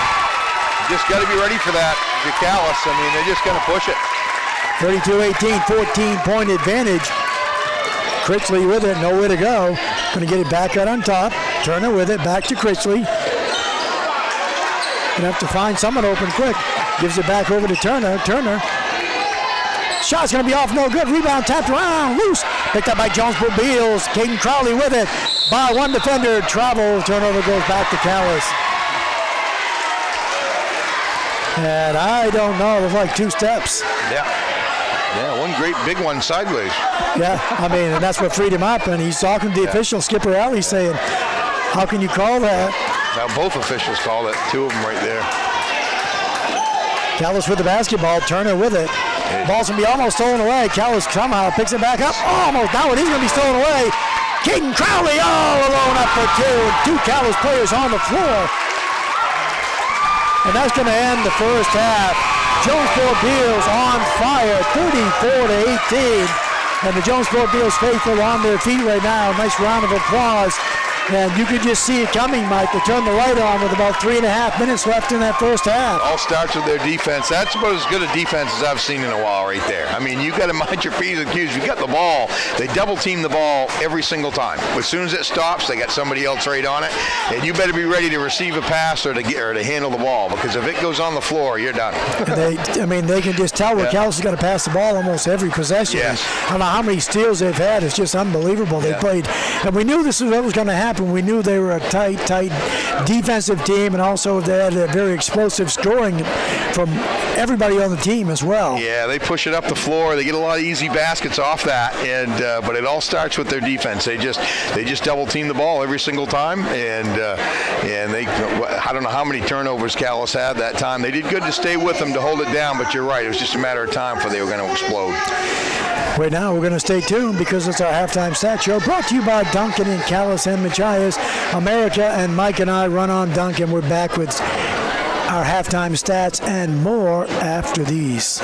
Just got to be ready for that. The Calais, I mean, they're just going to push it. 32-18, 14-point advantage. Critchley with it, nowhere to go. Going to get it back out on top. Turner with it, back to Critchley. Going to have to find someone open quick. Gives it back over to Turner. Turner. Shot's going to be off, no good. Rebound tapped around, loose. Picked up by Jonesport Beals. Caden Crowley with it. By one defender. Travel. Turnover goes back to Calais. And I don't know. It was like 2 steps. Yeah. Yeah, one great big one sideways. Yeah, I mean, and that's what freed him up. And he's talking to the official, Skipper Alley, saying, how can you call that? Now both officials called it. 2 of them right there. Calais with the basketball. Turner with it. Ball's going to be almost stolen away. Calais somehow picks it back up. Almost. Now it is going to be stolen away. Caden Crowley all alone up for 2. 2 Calais players on the floor. And that's going to end the first half. Jonesport Beals on fire, 34-18. And the Jonesport Beals faithful on their feet right now. Nice round of applause. And you could just see it coming, Mike. They turned the light on with about 3.5 minutes left in that first half. All starts with their defense. That's about as good a defense as I've seen in a while right there. I mean, you got to mind your P's and Q's. You got the ball. They double team the ball every single time. As soon as it stops, they got somebody else right on it. And you better be ready to receive a pass or to handle the ball, because if it goes on the floor, you're done. They can just tell where Calais is going to pass the ball almost every possession. Yes. I don't know how many steals they've had. It's just unbelievable. They played. And we knew this was what was going to happen. We knew they were a tight defensive team, and also they had a very explosive scoring from everybody on the team as well. Yeah, they push it up the floor. They get a lot of easy baskets off that, and but it all starts with their defense. They just double team the ball every single time, and they, I don't know how many turnovers Calais had that time. They did good to stay with them to hold it down, but you're right, it was just a matter of time before they were going to explode. Right now, we're going to stay tuned because it's our halftime stat show brought to you by Duncan in Calais and Machias. America and Mike and I run on Duncan. We're back with our halftime stats and more after these.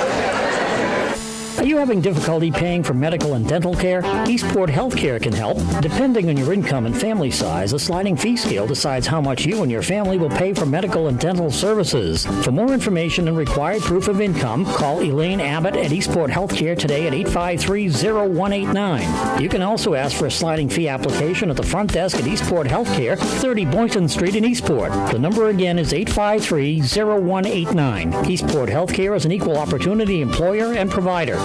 Are you having difficulty paying for medical and dental care? Eastport Healthcare can help. Depending on your income and family size, a sliding fee scale decides how much you and your family will pay for medical and dental services. For more information and required proof of income, call Elaine Abbott at Eastport Healthcare today at 853-0189. You can also ask for a sliding fee application at the front desk at Eastport Healthcare, 30 Boynton Street in Eastport. The number again is 853-0189. Eastport Healthcare is an equal opportunity employer and provider.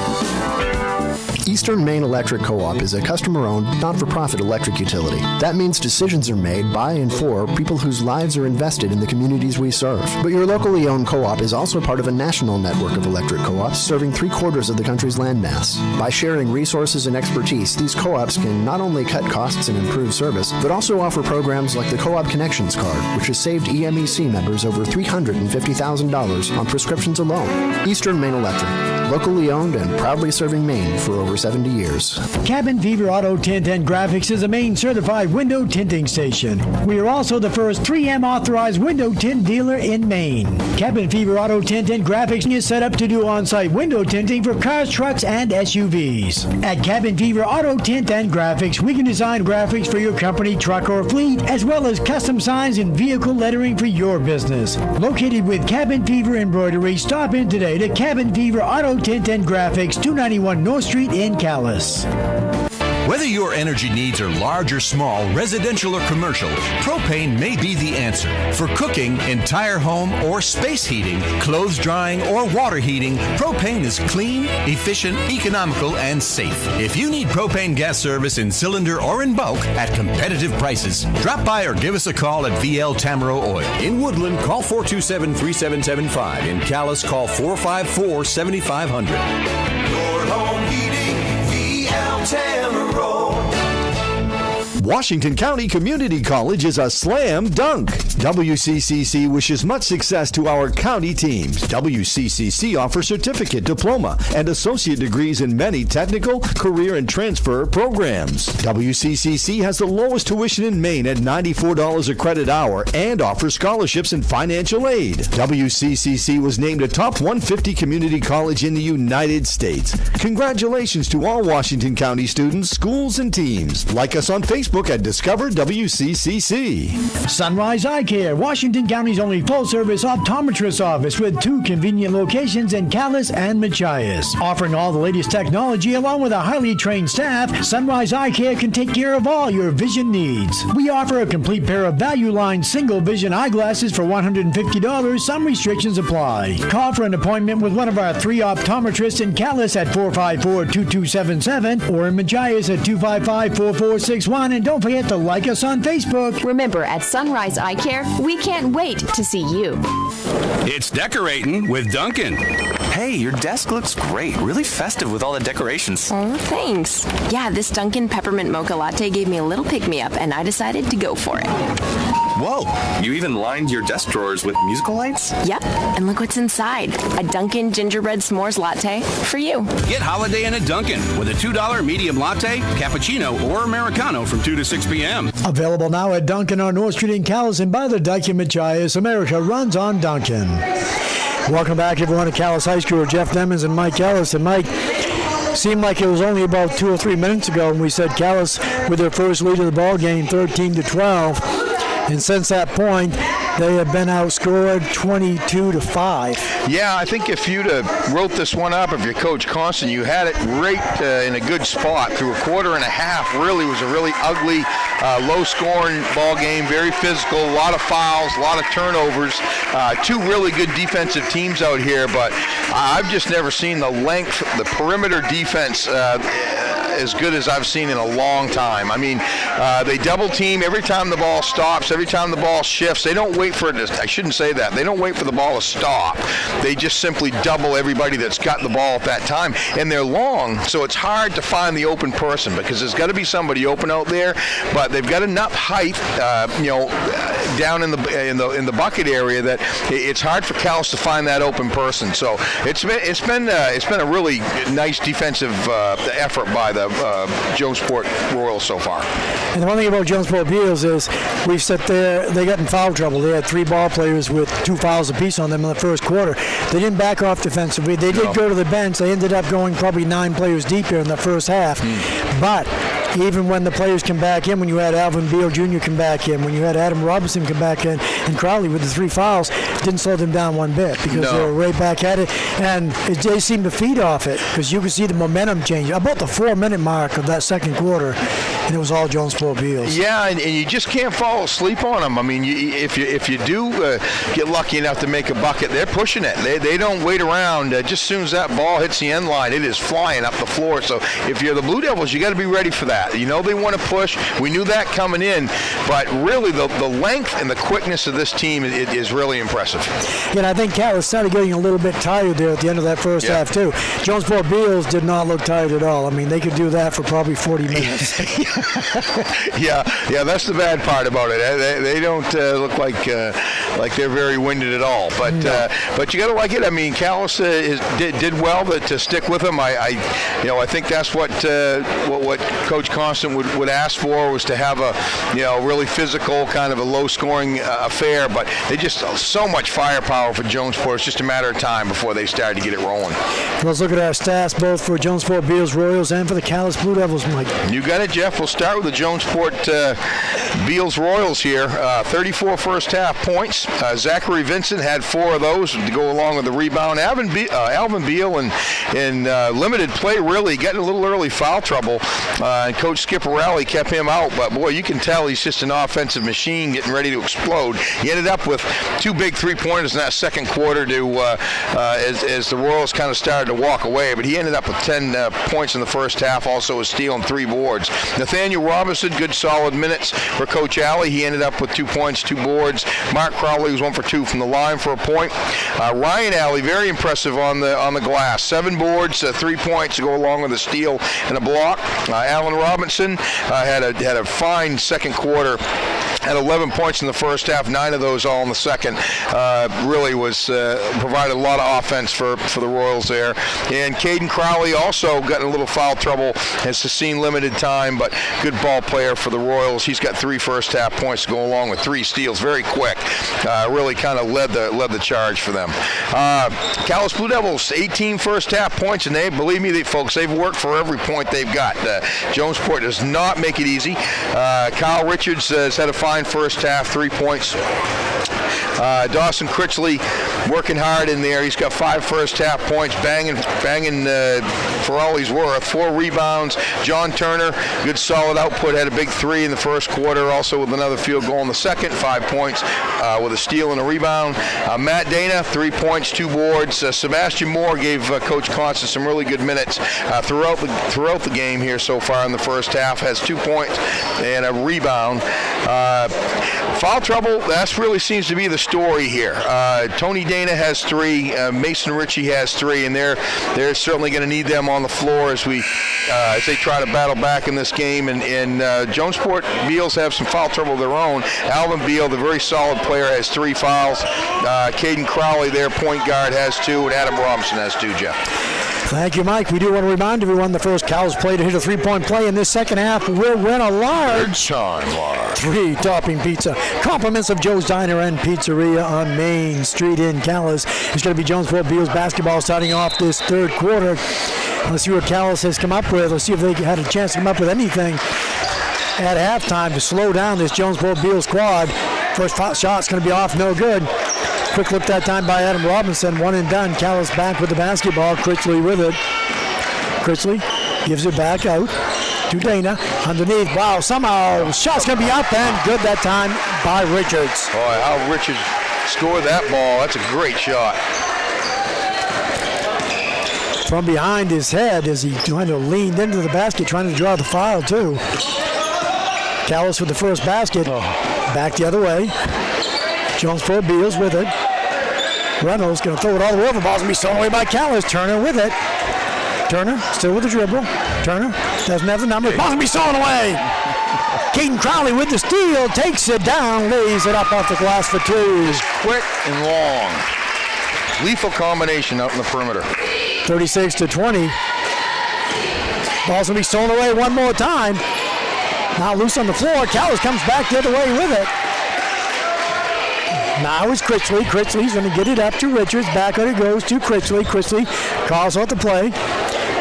Eastern Maine Electric Co-op is a customer-owned, not-for-profit electric utility. That means decisions are made by and for people whose lives are invested in the communities we serve. But your locally owned co-op is also part of a national network of electric co-ops serving 3/4 of the country's landmass. By sharing resources and expertise, these co-ops can not only cut costs and improve service, but also offer programs like the Co-op Connections Card, which has saved EMEC members over $350,000 on prescriptions alone. Eastern Maine Electric, locally owned and proudly serving Maine for over 70 years. Cabin Fever Auto Tint and Graphics is a Maine certified window tinting station. We are also the first 3M authorized window tint dealer in Maine. Cabin Fever Auto Tint and Graphics is set up to do on-site window tinting for cars, trucks, and SUVs. At Cabin Fever Auto Tint and Graphics, we can design graphics for your company, truck, or fleet, as well as custom signs and vehicle lettering for your business. Located with Cabin Fever Embroidery, stop in today to Cabin Fever Auto Tint and Graphics, 291 North Street in Calais. Whether your energy needs are large or small, residential or commercial, propane may be the answer. For cooking, entire home, or space heating, clothes drying, or water heating, propane is clean, efficient, economical, and safe. If you need propane gas service in cylinder or in bulk at competitive prices, drop by or give us a call at VL Tamaro Oil. In Woodland, call 427-3775. In Calais, call 454-7500. Your home heating, VL Tamaro. Washington County Community College is a slam dunk. WCCC wishes much success to our county teams. WCCC offers certificate, diploma, and associate degrees in many technical, career, and transfer programs. WCCC has the lowest tuition in Maine at $94 a credit hour and offers scholarships and financial aid. WCCC was named a top 150 community college in the United States. Congratulations to all Washington County students, schools, and teams. Like us on Facebook at Discover WCCC. Sunrise Eye Care, Washington County's only full-service optometrist office with 2 convenient locations in Calais and Machias. Offering all the latest technology along with a highly trained staff, Sunrise Eye Care can take care of all your vision needs. We offer a complete pair of Value Line single vision eyeglasses for $150. Some restrictions apply. Call for an appointment with one of our 3 optometrists in Calais at 454-2277 or in Machias at 255-4461. And don't forget to like us on Facebook. Remember, at Sunrise Eye Care, we can't wait to see you. It's decorating with Duncan. Hey, your desk looks great. Really festive with all the decorations. Oh, thanks. Yeah, this Dunkin' Peppermint Mocha Latte gave me a little pick-me-up, and I decided to go for it. Whoa, you even lined your desk drawers with musical lights? Yep, and look what's inside. A Dunkin' Gingerbread S'mores Latte for you. Get holiday in a Dunkin' with a $2 medium latte, cappuccino, or Americano from 2 to 6 p.m. Available now at Dunkin' on North Street in Calais and by the Dike in Machias. America runs on Dunkin'. Welcome back, everyone, to Calais High School. Jeff Demmons and Mike Ellis. And Mike, seemed like it was only about 2 or 3 minutes ago when we said Calais with their first lead of the ball game, 13-12. And since that point, they have been outscored 22-5. Yeah, I think if you'd have wrote this one up, if you're Coach Constant, you had it right in a good spot through a quarter and a half. Really was a really ugly, low-scoring ball game, very physical, a lot of fouls, a lot of turnovers. 2 really good defensive teams out here, but I've just never seen the length, the perimeter defense as good as I've seen in a long time. I mean, they double team every time the ball stops, every time the ball shifts. They don't wait for it to, I shouldn't say that. They don't wait for the ball to stop. They just simply double everybody that's got the ball at that time. And they're long, so it's hard to find the open person because there's got to be somebody open out there, but they've got enough height, down in the bucket area that it's hard for Calais to find that open person. So it's been a really nice defensive effort by the Jonesport Royals so far. And the one thing about Jonesport Beals is we've sat there, they got in foul trouble. They had 3 ball players with 2 fouls apiece on them in the first quarter. They didn't back off defensively. They did go to the bench. They ended up going probably 9 players deep here in the first half. But even when the players come back in, when you had Alvin Beal Jr. come back in, when you had Adam Robinson come back in, and Crowley with the 3 fouls, didn't slow them down one bit because they were right back at it. And they seemed to feed off it because you could see the momentum change. About the 4-minute mark of that second quarter and it was all Jonesport Beals. Yeah, and you just can't fall asleep on them. I mean, if you do get lucky enough to make a bucket, they're pushing it. They don't wait around. Just as soon as that ball hits the end line, it is flying up the floor. So if you're the Blue Devils, you got to be ready for that. You know they want to push. We knew that coming in, but really the length and the quickness of this team is really impressive. Yeah, and I think Calais started getting a little bit tired there at the end of that first half too. Jonesport Beals did not look tired at all. I mean, they could do that for probably 40 minutes. yeah, that's the bad part about it. They don't look like they're very winded at all. But but you got to like it. I mean, Calais did well to stick with them. I think that's what Coach Constant would ask for, was to have a really physical kind of a low-scoring affair. But they just so much firepower for Jonesport. It's just a matter of time before they start to get it rolling. Let's look at our stats both for Jonesport Beals Royals and for the Calais Blue Devils, Mike. You got it, Jeff. We'll start with the Jonesport Beals Royals here. 34 first half points. Zachary Vincent had 4 of those to go along with the rebound. Alvin Beal in limited play really getting a little early foul trouble. And Coach Skipperelli kept him out. But, boy, you can tell he's just an offensive machine getting ready to explode. He ended up with 2 big three-pointers in that second quarter as the Royals kind of started to walk away. But he ended up with 10 points in the first half, also a steal and 3 boards. Nathaniel Robinson, good solid minutes for Coach Alley. He ended up with 2 points, 2 boards. Mark Crowley was 1 for 2 from the line for a point. Ryan Alley, very impressive on the glass. 7 boards, 3 points to go along with a steal and a block. Allen Robinson had a fine second quarter. Had 11 points in the first half, 9 of those all in the second. Really was provided a lot of offense for the Royals there. And Caden Crowley also got in a little foul trouble, has seen limited time, but good ball player for the Royals. He's got 3 first half points to go along with 3 steals, very quick. Really kind of led the charge for them. Calais Blue Devils, 18 first half points, and believe me, folks, they've worked for every point they've got. Jonesport does not make it easy. Kyle Richards has had a fine first half, 3 points. Dawson Critchley working hard in there. He's got 5 first half points, banging for all he's worth. 4 rebounds. John Turner, good solid output, had a big 3 in the first quarter, also with another field goal in the second. 5 points with a steal and a rebound. Matt Dana, 3 points, 2 boards. Sebastian Moore gave Coach Constant some really good minutes throughout the game here so far in the first half. Has 2 points and a rebound. Foul trouble, that really seems to be the story here. Tony Dana has 3, Mason Ritchie has 3, and they're certainly going to need them on the floor as they try to battle back in this game. And Jonesport Beals have some foul trouble of their own. Alvin Beal, the very solid player, has 3 fouls. Caden Crowley, their point guard, has 2, and Adam Robinson has 2, Jeff. Thank you, Mike. We do want to remind everyone the first Calais play to hit a 3-point play in this second half will win a large 3-topping pizza. Compliments of Joe's Diner and Pizzeria on Main Street in Calais. It's going to be Jonesport Beals basketball starting off this third quarter. Let's see what Calais has come up with. Let's see if they had a chance to come up with anything at halftime to slow down this Jonesport Beals squad. First shot's going to be off, no good. Quick look that time by Adam Robinson. 1 and done. Calais back with the basketball. Critchley with it. Critchley gives it back out to Dana. Underneath. Wow, somehow shot's going to be up and good that time by Richards. Boy, how Richards scored that ball. That's a great shot. From behind his head as he kind of leaned into the basket trying to draw the foul too. Calais with the first basket. Back the other way. Jonesport Beals with it. Reynolds going to throw it all the way over. Ball's going to be stolen away by Calais. Turner with it. Turner still with the dribble. Turner doesn't have the number. Ball's going to be stolen away. Caden Crowley with the steal. Takes it down. Lays it up off the glass for 2. Just quick and long. Lethal combination out in the perimeter. 36-20. Ball's going to be stolen away one more time. Now loose on the floor. Calais comes back the other way with it. Now it's Critchley. Critchley's going to get it up to Richards. Back it goes to Critchley. Critchley calls out the play.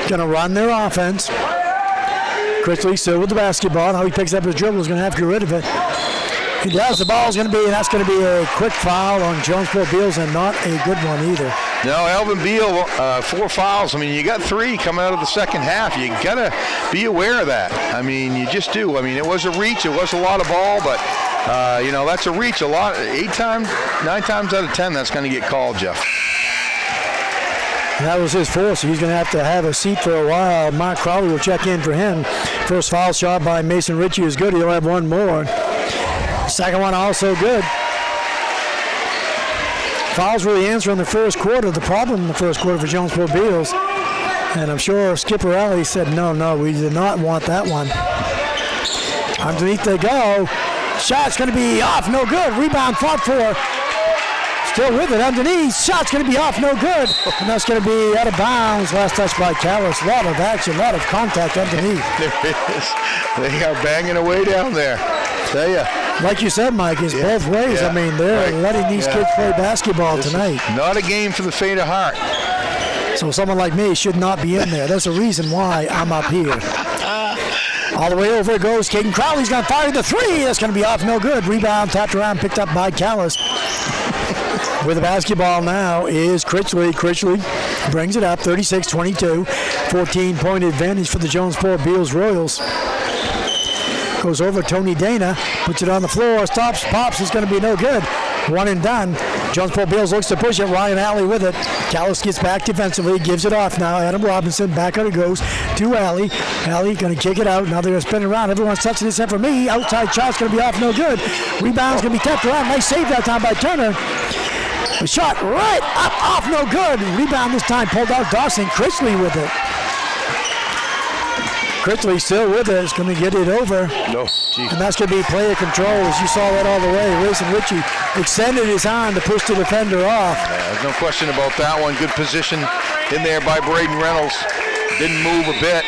Going to run their offense. Critchley still with the basketball. How he picks up his dribble is going to have to get rid of it. He does. The ball's going to be, and that's going to be a quick foul on Jonesport Beals, and not a good one either. No, Alvin Beal, 4 fouls. I mean, you got 3 coming out of the second half. You got to be aware of that. I mean, you just do. I mean, it was a reach. It was a lot of ball, but, that's a reach. A lot. 9 times out of 10, that's going to get called, Jeff. And that was his fourth, so he's going to have a seat for a while. Mark Crowley will check in for him. First foul shot by Mason Ritchie is good. He'll have one more. Second one also good. Fouls were the answer in the first quarter. The problem in the first quarter for Jonesport Beals. And I'm sure Skipper Alley said, no, we did not want that one. Underneath they go. Shot's going to be off, no good. Rebound fought for. Still with it underneath. Shot's going to be off, no good. And that's going to be out of bounds. Last touch by Calais. A lot of action, a lot of contact underneath. There it is. They are banging away down there. Tell you. Like you said, Mike, it's both ways. I mean, they're letting these kids play basketball tonight. Not a game for the faint of heart. So someone like me should not be in there. That's the reason why I'm up here. All the way over goes Caden Crowley's going to fire the 3. That's going to be off, no good. Rebound tapped around, picked up by Calais. With the basketball now is Critchley. Critchley brings it up, 36-22. 14-point advantage for the Jonesport Beals Royals. Goes over Tony Dana, puts it on the floor, stops, pops, it's going to be no good. One and done. Jonesport Beals looks to push it. Ryan Alley with it. Calais gets back defensively, gives it off now. Adam Robinson, back out it goes to Alley. Alley going to kick it out. Now they're going to spin around. Everyone's touching it except for me. Outside shot's going to be off, no good. Rebound's going to be tapped around. Nice save that time by Turner. The shot right up, off, no good. Rebound this time pulled out Dawson. Critchley with it. Critchley still with it. It's going to get it over. No, and that's going to be player control, as you saw that all the way. Mason Ritchie extended his arm to push the defender off. There's no question about that one. Good position in there by Braden Reynolds. Didn't move a bit.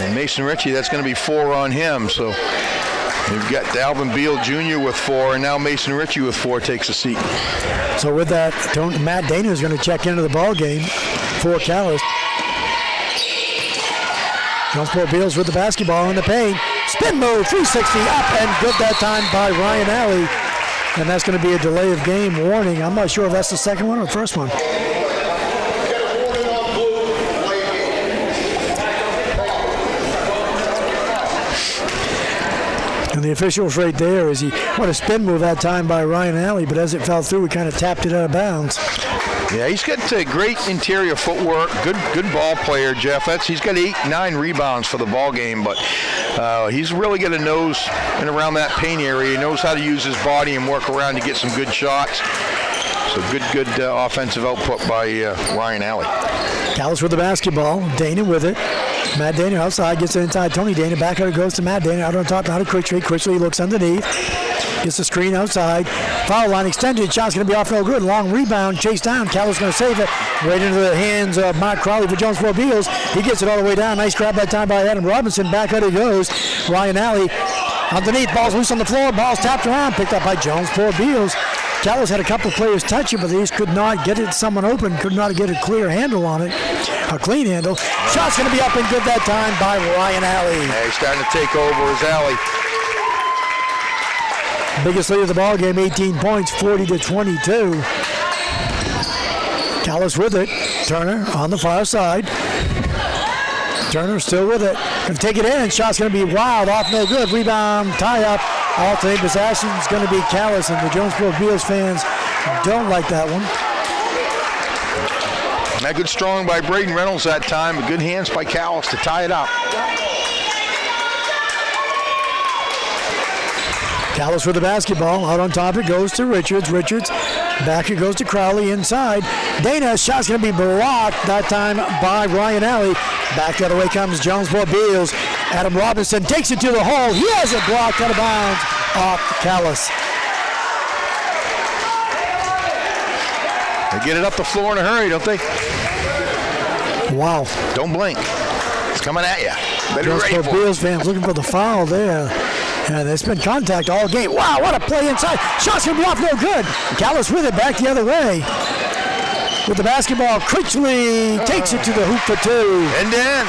And Mason Ritchie, that's going to be 4 on him. So we've got Alvin Beal Jr. with 4, and now Mason Ritchie with 4 takes a seat. So with that, Matt Dana is going to check into the ball game for Calais. Jonesport Beals with the basketball in the paint. Spin move, 360 up and good that time by Ryan Alley. And that's going to be a delay of game warning. I'm not sure if that's the second one or the first one. And the official's right there as what a spin move that time by Ryan Alley, but as it fell through, he kind of tapped it out of bounds. Yeah, he's got great interior footwork, good ball player, Jeff. He's got 8-9 rebounds for the ball game, but he's really got a nose in around that paint area. He knows how to use his body and work around to get some good shots. So good offensive output by Ryan Alley. Calais with the basketball. Dana with it. Matt Dana outside, gets it inside. Tony Dana, back out it goes to Matt Dana. Out on top now to Critchley. Critchley looks underneath. Gets the screen outside. Foul line extended. Shot's going to be off no good. Long rebound. Chased down. Calais going to save it. Right into the hands of Mark Crowley for Jonesport Beals. He gets it all the way down. Nice grab that time by Adam Robinson. Back out it goes. Ryan Alley underneath. Ball's loose on the floor. Ball's tapped around. Picked up by Jonesport Beals. Calais had a couple of players touch it, but they just could not get it someone open. Could not get a clear handle on it. A clean handle. Shot's going to be up and good that time by Ryan Alley. Yeah, he's starting to take over as Alley. Biggest lead of the ball game, 18 points, 40-22. Calais with it. Turner on the far side. Turner still with it. Going to take it in. Shot's going to be wild, off no good. Rebound, tie up. Alternate possession is going to be Calais, and the Jonesport Beals fans don't like that one. That good strong by Braden Reynolds that time. Good hands by Calais to tie it up. Calais with the basketball. Out on top it goes to Richards. Richards back it goes to Crowley inside. Dana's shot's going to be blocked that time by Ryan Alley. Back the other way comes Jonesport Beals. Adam Robinson takes it to the hole. He has it blocked out of bounds off Calais. They get it up the floor in a hurry, don't they? Wow. Don't blink. It's coming at you. Better be ready for it. Beals fans looking for the foul there. And there's been contact all game. Wow, what a play inside. Shot's going to be off, no good. Calais with it back the other way. With the basketball, Critchley takes it to the hoop for 2. And then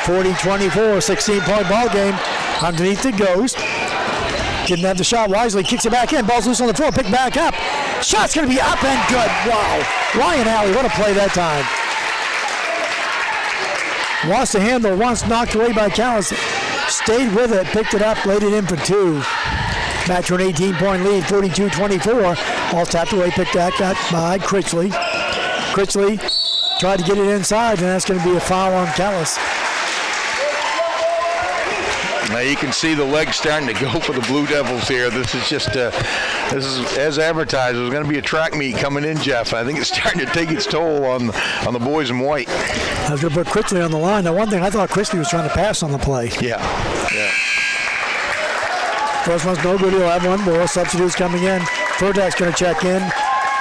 40-24, 16-point ball game. Underneath it goes. Didn't have the shot wisely. Kicks it back in. Ball's loose on the floor. Picked back up. Shot's going to be up and good. Wow. Ryan Alley, what a play that time. Lost the handle once, knocked away by Calais. Stayed with it, picked it up, laid it in for two. Back to an 18-point lead, 42-24. Ball tapped away, picked back up by Critchley. Critchley tried to get it inside, and that's going to be a foul on Calais. Now you can see the legs starting to go for the Blue Devils here. This is just, this is as advertised. There's going to be a track meet coming in, Jeff. I think it's starting to take its toll on the boys in white. I was going to put Critchley on the line. Now, one thing, I thought Critchley was trying to pass on the play. Yeah. First one's no good. He'll have one more. Substitutes coming in. Furtak's going to check in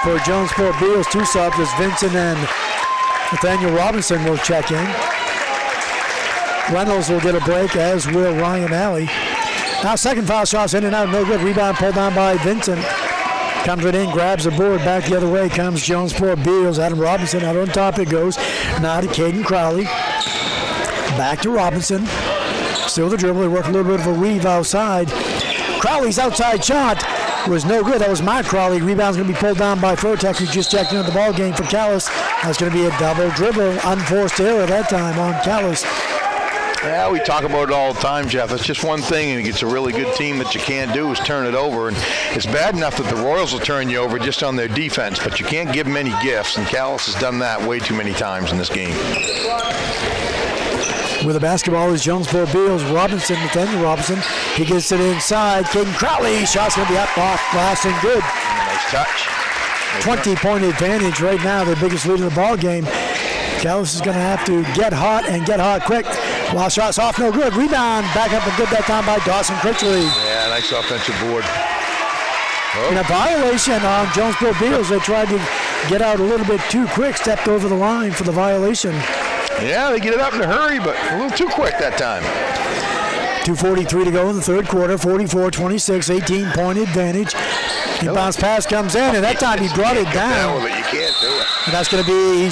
for Jonesport Beals. Two subs as Vincent and Nathaniel Robinson will check in. Reynolds will get a break, as will Ryan Alley. Now second foul shot's in and out, no good. Rebound pulled down by Vincent. Comes it in, grabs the board. Back the other way comes Jonesport Beals. Adam Robinson out on top it goes. Now to Caden Crowley. Back to Robinson. Still the dribble. They work a little bit of a weave outside. Crowley's outside shot was no good. That was Matt Crowley. Rebound's going to be pulled down by Furtak, who just checked into the ball game for Calais. That's going to be a double dribble. Unforced error that time on Calais. Yeah, we talk about it all the time, Jeff. It's just one thing, and it's a really good team that you can't do is turn it over. And it's bad enough that the Royals will turn you over just on their defense, but you can't give them any gifts, and Calais has done that way too many times in this game. With the basketball is Jonesport Beals. Robinson, Nathaniel Robinson. He gets it inside. Caden Crowley. Shot's going to be up off glass and good. Nice touch. 20-point advantage right now, the biggest lead in the ball game. Calais is going to have to get hot and get hot quick. While shot's off, no good. Rebound, back up and good that time by Dawson Critchley. Yeah, nice offensive board. And a violation on Jonesport Beals. They tried to get out a little bit too quick, stepped over the line for the violation. Yeah, they get it up in a hurry, but a little too quick that time. 2:43 to go in the third quarter, 44-26, 18-point advantage. Inbounds pass comes in, and that time he brought it down. You can't do it. And that's going to be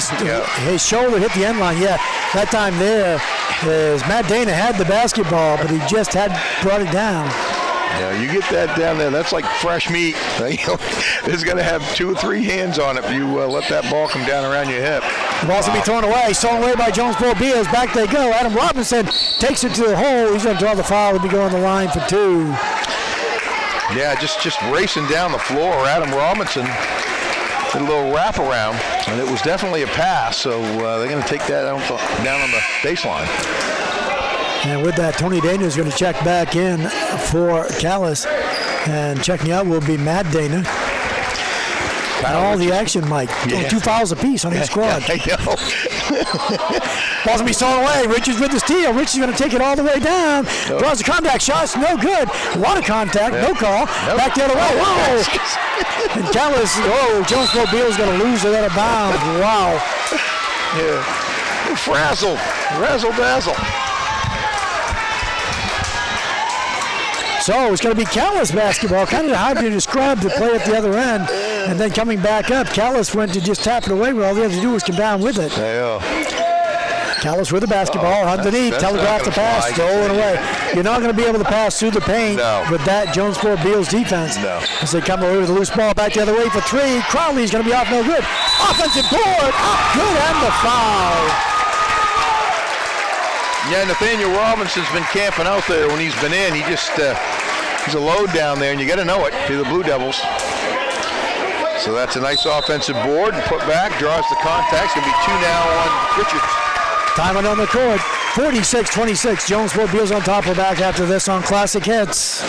his shoulder hit the end line. Yeah, that time there is Matt Dana had the basketball, but he just had brought it down. Yeah, you get that down there, that's like fresh meat. It's going to have 2 or 3 hands on it. You let that ball come down around your hip. The ball's going to be thrown away. Stolen away by Jonesport Beals. Back they go. Adam Robinson takes it to the hole. He's going to draw the foul. He'll be going the line for 2. Yeah, just racing down the floor. Adam Robinson did a little wraparound, and it was definitely a pass, so they're going to take that down on the baseline. And with that, Tony Dana is going to check back in for Calais. And checking out will be Matt Dana. And all the action, Mike. Yeah. 2 fouls apiece on each squad. I know. Ball's going to be stolen away. Richards with the steal. Richards going to take it all the way down. Draws the contact. Shot's no good. A lot of contact. No call. Nope. Back the other way. Whoa. And Calais, Jonesport Beals is going to lose it out of bounds. Wow. Yeah. Frazzle. Razzle-dazzle. So it's going to be Calais basketball. Kind of hard to describe the play at the other end. And then coming back up, Calais went to just tap it away. Well, all they had to do was come down with it. Calais with the basketball underneath. Telegraph the pass. Stolen away. You're not going to be able to pass through the paint with that Jonesport Beals defense. As they come away with a loose ball back the other way for 3. Crowley's going to be off no good. Offensive board. Up good and the foul. Yeah, Nathaniel Robinson's been camping out there when he's been in. He's a load down there, and you got to know it to the Blue Devils. So that's a nice offensive board. Put back, draws the contact. It's going to be 2 now on Richards. Time on the court. 46-26. Jonesport Beals on top. We're back after this on Classic Hits.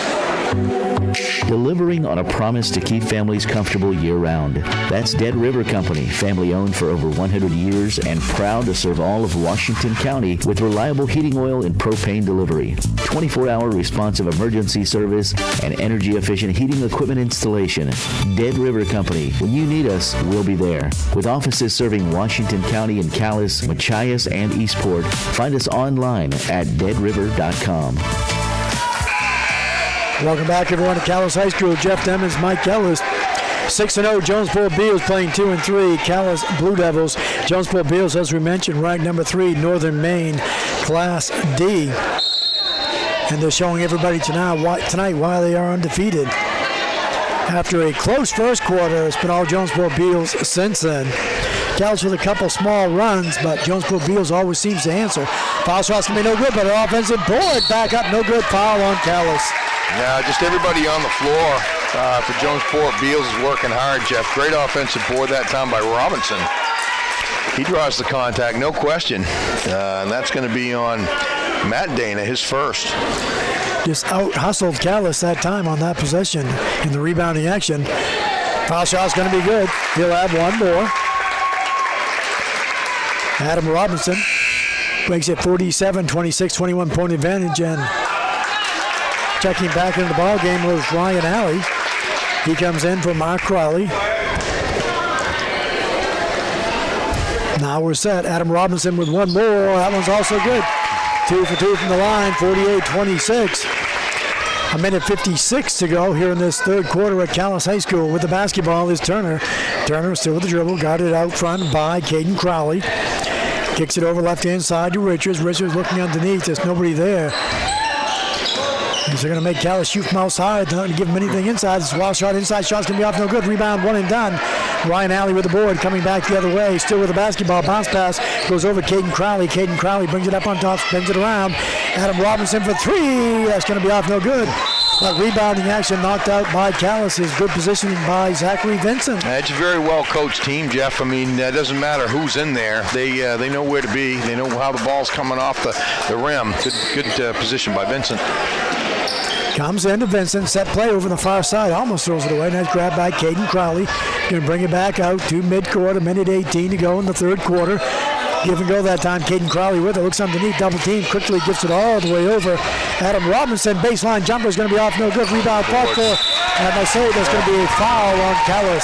Delivering on a promise to keep families comfortable year-round. That's Dead River Company, family-owned for over 100 years and proud to serve all of Washington County with reliable heating oil and propane delivery, 24-hour responsive emergency service, and energy-efficient heating equipment installation. Dead River Company. When you need us, we'll be there. With offices serving Washington County and Calais, Machias, and Eastport, find us online at deadriver.com. Welcome back, everyone, to Calais High School. Jeff Demmons, Mike Ellis. 6-0, Jonesport Beals playing 2-3. Calais Blue Devils. Jonesport Beals, as we mentioned, ranked number 3, Northern Maine, Class D. And they're showing everybody tonight why they are undefeated. After a close first quarter, it's been all Jonesport Beals since then. Calais with a couple small runs, but Jonesport Beals always seems to answer. Foul shot's going to be no good, but an offensive board back up, no good. Foul on Calais. Yeah, just everybody on the floor for Jonesport Beals is working hard, Jeff. Great offensive board that time by Robinson. He draws the contact, no question. And that's going to be on Matt Dana, his first. Just out-hustled Calais that time on that possession in the rebounding action. Foul shot's going to be good. He'll have one more. Adam Robinson makes it 47-26, 21-point advantage, and checking back into the ball game was Ryan Alley. He comes in for Mark Crowley. Now we're set. Adam Robinson with one more. That one's also good. 2 for 2 from the line, 48-26. A minute 56 to go here in this third quarter at Calais High School. With the basketball is Turner. Turner still with the dribble, guarded out front by Caden Crowley. Kicks it over left-hand side to Richards. Richards looking underneath. There's nobody there. They're going to make Calais shoot from outside. They're not going to give him anything inside. This wild shot inside. Shot's going to be off no good. Rebound, one and done. Ryan Alley with the board, coming back the other way. Still with the basketball. Bounce pass goes over Caden Crowley. Caden Crowley brings it up on top, spins it around. Adam Robinson for three. That's going to be off no good. But rebounding action knocked out by Calais. Good positioning by Zachary Vincent. It's a very well-coached team, Jeff. I mean, it doesn't matter who's in there. They know where to be. They know how the ball's coming off the rim. Good position by Vincent. Comes into Vincent, set play over the far side, almost throws it away. Nice grab by Caden Crowley. Going to bring it back out to midcourt, a minute 18 to go in the third quarter. Give and go that time. Caden Crowley with it, looks underneath, double team, quickly gets it all the way over. Adam Robinson, baseline jumper is going to be off, no good. Rebound fought for, and I say there's going to be a foul on Calais.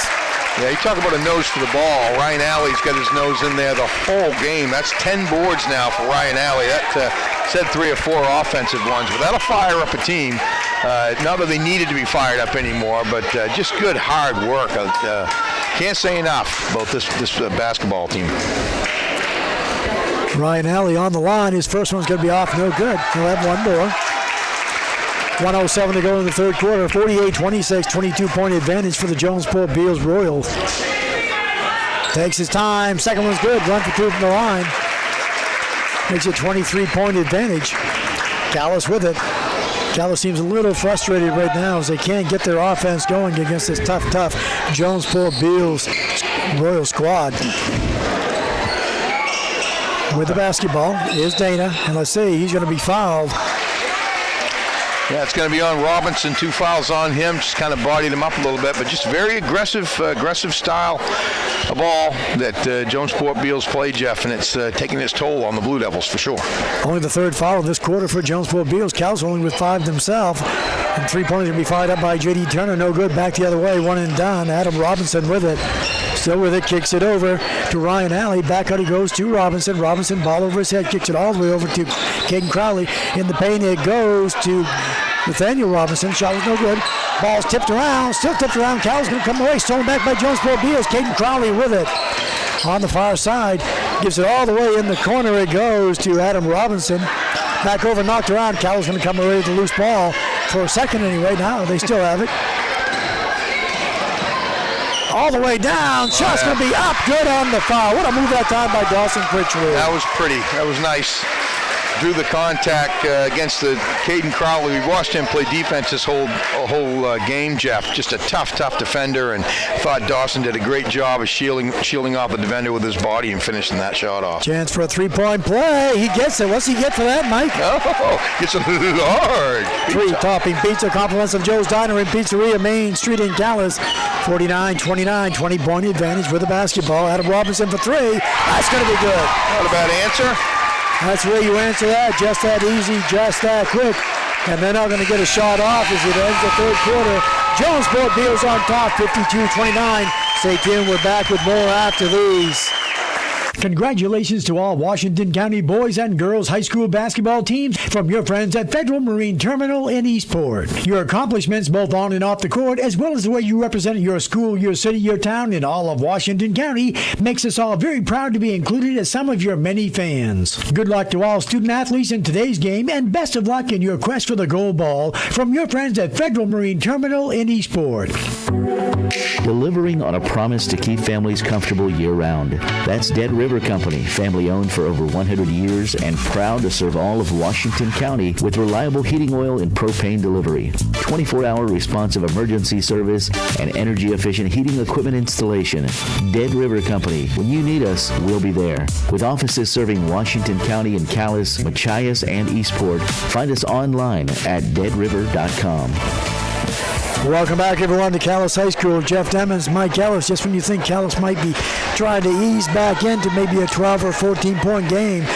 Yeah, you talk about a nose for the ball. Ryan Alley's got his nose in there the whole game. That's 10 boards now for Ryan Alley. That said 3 or 4 offensive ones, but that'll fire up a team. Not that they needed to be fired up anymore, but just good hard work. Can't say enough about this basketball team. Ryan Alley on the line. His first one's going to be off, no good. He'll have one more. 1:07 to go in the third quarter. 48-26, 22-point advantage for the Jonesport Beals Royals. Takes his time. Second one's good. 1 for 2 from the line. Makes it 23-point advantage. Calais with it. Calais seems a little frustrated right now as they can't get their offense going against this tough Jonesport Beals Royal squad. With the basketball is Dana, and let's see, he's going to be fouled. Yeah, it's going to be on Robinson. 2 fouls on him. Just kind of bodied him up a little bit, but just very aggressive style of ball that Jonesport Beals play, Jeff, and it's taking its toll on the Blue Devils for sure. Only the third foul of this quarter for Jonesport Beals. Cal's only with 5 themselves. And 3-pointers going to be fired up by J.D. Turner. No good. Back the other way. 1 and done. Adam Robinson with it. Still with it. Kicks it over to Ryan Alley. Back out he goes to Robinson. Robinson, ball over his head. Kicks it all the way over to Caden Crowley. In the paint it goes to Nathaniel Robinson. Shot was no good. Ball's tipped around. Still tipped around. Cal's going to come away. Stolen back by Jonesport Beals. Caden Crowley with it. On the far side. Gives it all the way in the corner. It goes to Adam Robinson. Back over, knocked around. Cal's going to come away with the loose ball. For a second anyway. Now they still have it. All the way down. Shot's going to be up. Good on the foul. What a move that time by Dawson Pritchard. That was pretty. That was nice. Drew the contact against the Caden Crowley. We watched him play defense this whole game, Jeff. Just a tough defender, and thought Dawson did a great job of shielding off the defender with his body and finishing that shot off. Chance for a 3-point play. He gets it. What's he get for that, Mike? Oh, gets a large. 3 topping pizza, compliments of Joe's Diner and Pizzeria, Main Street in Calais. 49-29, 20-point advantage with the basketball. Adam Robinson for 3. That's going to be good. Not a bad answer. That's the way you answer that. Just that easy, just that quick. And they're not going to get a shot off as it ends the third quarter. Jonesport Beals on top, 52-29. Stay tuned. We're back with more after these. Congratulations to all Washington County boys and girls high school basketball teams from your friends at Federal Marine Terminal in Eastport. Your accomplishments both on and off the court, as well as the way you represent your school, your city, your town, and all of Washington County, makes us all very proud to be included as some of your many fans. Good luck to all student athletes in today's game, and best of luck in your quest for the gold ball from your friends at Federal Marine Terminal in Eastport. Delivering on a promise to keep families comfortable year-round. That's Dead River Company, family-owned for over 100 years and proud to serve all of Washington County with reliable heating oil and propane delivery, 24-hour responsive emergency service, and energy-efficient heating equipment installation. Dead River Company. When you need us, we'll be there. With offices serving Washington County in Calais, Machias, and Eastport, find us online at deadriver.com. Welcome back, everyone, to Calais High School. Jeff Demmons, Mike Ellis. Just when you think Calais might be trying to ease back into maybe a 12 or 14-point game,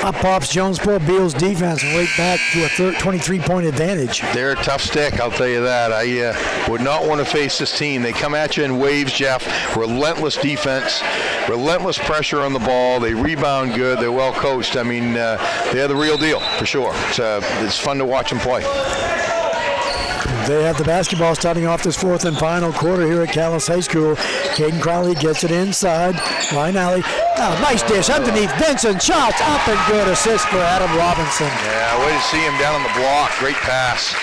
up pops Jonesport Beals defense and right back to a 23-point advantage. They're a tough stick, I'll tell you that. I would not want to face this team. They come at you in waves, Jeff. Relentless defense, relentless pressure on the ball. They rebound good. They're well coached. I mean, they're the real deal, for sure. It's fun to watch them play. They have the basketball starting off this fourth and final quarter here at Calais High School. Caden Crowley gets it inside. Line alley. Oh, nice dish underneath Vincent. Shots up and good. Assist for Adam Robinson. Yeah, way to see him down on the block. Great pass.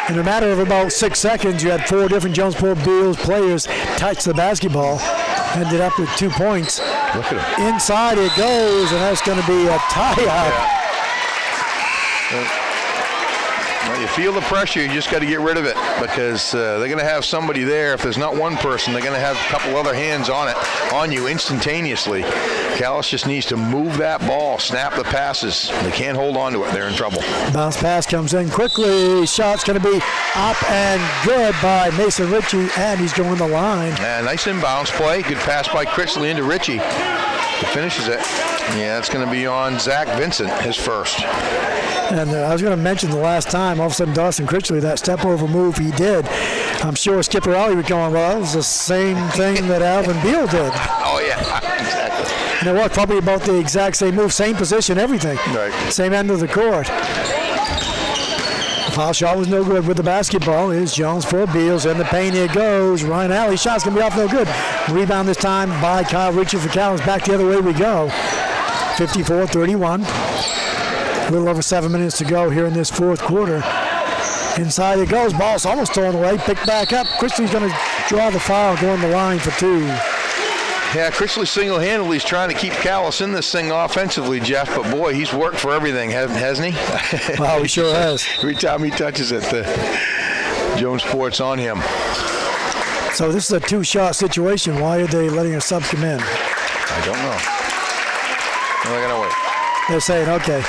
In a matter of about 6 seconds, you had 4 different Jonesport Beals players touch the basketball. Ended up with 2 points. Look at him. Inside it goes, and that's going to be a tie-up. Yeah. Well, you feel the pressure, you just got to get rid of it because they're going to have somebody there. If there's not one person, they're going to have a couple other hands on you instantaneously. Calais just needs to move that ball, snap the passes. They can't hold on to it. They're in trouble. Bounce pass comes in quickly. Shot's going to be up and good by Mason Ritchie, and he's going the line. Yeah, nice inbounds play. Good pass by Critchley into Ritchie. He finishes it. Yeah, it's going to be on Zach Vincent, his first. And I was going to mention the last time, all of a sudden Dawson Critchley, that step-over move he did, I'm sure Skipper Alley was going, well, that was the same thing that Alvin Beal did. Oh, yeah, exactly. You know what, probably about the exact same move, same position, everything. Right. Same end of the court. Foul shot was no good with the basketball. Is Jonesport Beals in the paint. Here goes Ryan Alley. Shot's going to be off no good. Rebound this time by Kyle Ritchie for Calais. Back the other way we go. 54-31. A little over 7 minutes to go here in this fourth quarter. Inside it goes. Ball's almost thrown away. Picked back up. Critchley's going to draw the foul, going the line for 2. Yeah, Critchley single-handedly is trying to keep Calais in this thing offensively, Jeff, but boy, he's worked for everything, hasn't he? Wow, he sure has. Every time he touches it, the Jonesport's on him. So this is a 2-shot situation. Why are they letting a sub come in? I don't know. They're going to wait. They're saying, okay,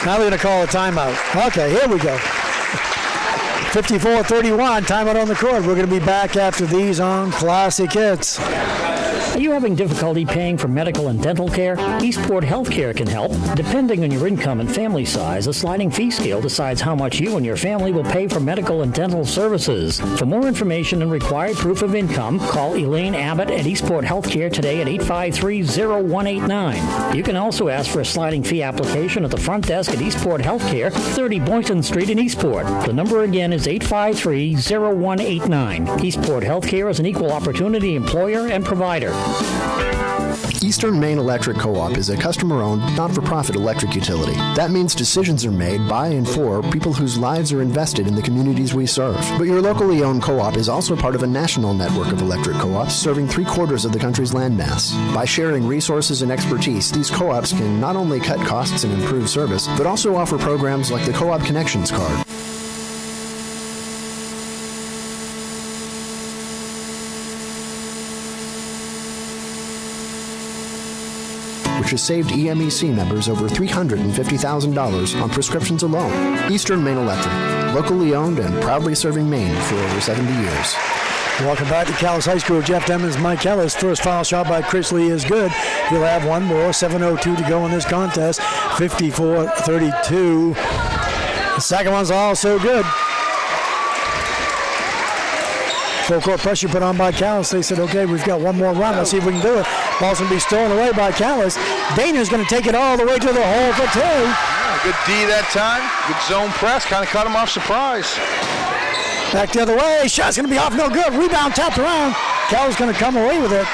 now they're going to call a timeout. Okay, here we go. 54-31, timeout on the court. We're going to be back after these on Classic Hits. Are you having difficulty paying for medical and dental care? Eastport Healthcare can help. Depending on your income and family size, a sliding fee scale decides how much you and your family will pay for medical and dental services. For more information and required proof of income, call Elaine Abbott at Eastport Healthcare today at 853-0189. You can also ask for a sliding fee application at the front desk at Eastport Healthcare, 30 Boynton Street in Eastport. The number again is 853-0189. Eastport Healthcare is an equal opportunity employer and provider. Eastern Maine Electric Co-op is a customer-owned, not-for-profit electric utility. That means decisions are made by and for people whose lives are invested in the communities we serve. But your locally owned co-op is also part of a national network of electric co-ops serving 3/4 of the country's landmass. By sharing resources and expertise, these co-ops can not only cut costs and improve service, but also offer programs like the Co-op Connections Card. Which has saved EMEC members over $350,000 on prescriptions alone. Eastern Maine Electric, locally owned and proudly serving Maine for over 70 years. Welcome back to Calais High School. Jeff Demmons, Mike Ellis. First foul shot by Critchley is good. He'll have one more. 7:02 to go in this contest. 54-32. The second one's also good. Full court pressure put on by Calais. They said, okay, we've got one more run. Let's see if we can do it. Ball's going to be stolen away by Calais. Dana's going to take it all the way to the hole for 2. Yeah, good D that time. Good zone press. Kind of caught him off surprise. Back the other way. Shot's going to be off. No good. Rebound tapped around. Calais going to come away with it.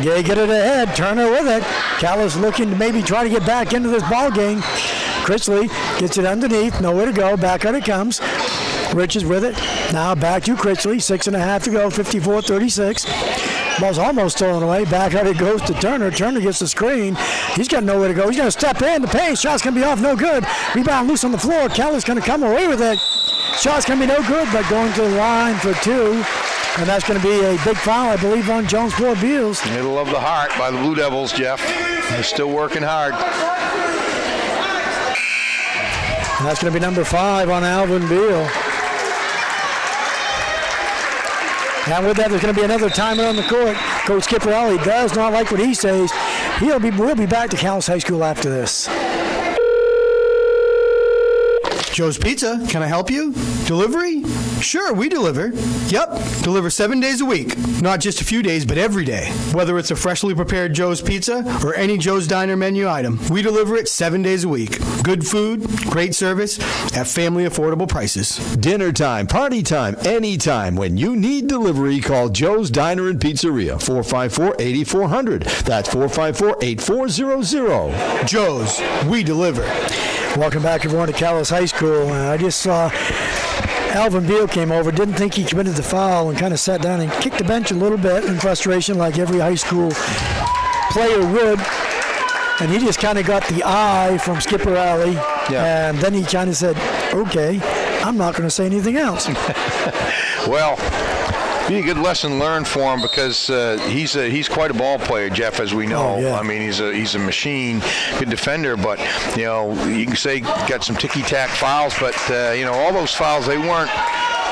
Gay get it ahead. Turner with it. Calais looking to maybe try to get back into this ball game. Critchley gets it underneath. Nowhere to go. Back out it comes. Rich is with it. Now back to Critchley. 6.5 to go. 54-36. Ball's almost stolen away. Back out it goes to Turner. Turner gets the screen. He's got nowhere to go. He's going to step in. The paint. Shot's going to be off. No good. Rebound loose on the floor. Kelly's going to come away with it. Shot's going to be no good, but going to the line for 2. And that's going to be a big foul, I believe, on Jonesport Beals. Middle of the heart by the Blue Devils, Jeff. They're still working hard. And that's going to be number 5 on Alvin Beal. And with that, there's going to be another timer on the court. Coach Skipperelli does not like what he says. We'll be back to Calais High School after this. Joe's Pizza, can I help you? Delivery? Sure, we deliver. Yep, deliver 7 days a week. Not just a few days, but every day. Whether it's a freshly prepared Joe's Pizza or any Joe's Diner menu item, we deliver it 7 days a week. Good food, great service, at family affordable prices. Dinner time, party time, anytime. When you need delivery, call Joe's Diner and Pizzeria, 454-8400. That's 454-8400. Joe's, we deliver. Welcome back, everyone, to Calais High School. I just saw Alvin Beal came over, didn't think he committed the foul, and kind of sat down and kicked the bench a little bit in frustration like every high school player would. And he just kind of got the eye from Skipperelli, and then he kind of said, okay, I'm not going to say anything else. Well, be a good lesson learned for him because he's quite a ball player, Jeff, as we know. Oh, yeah. I mean, he's a machine, good defender, but you know, you can say got some ticky-tack fouls, but you know, all those fouls, they weren't.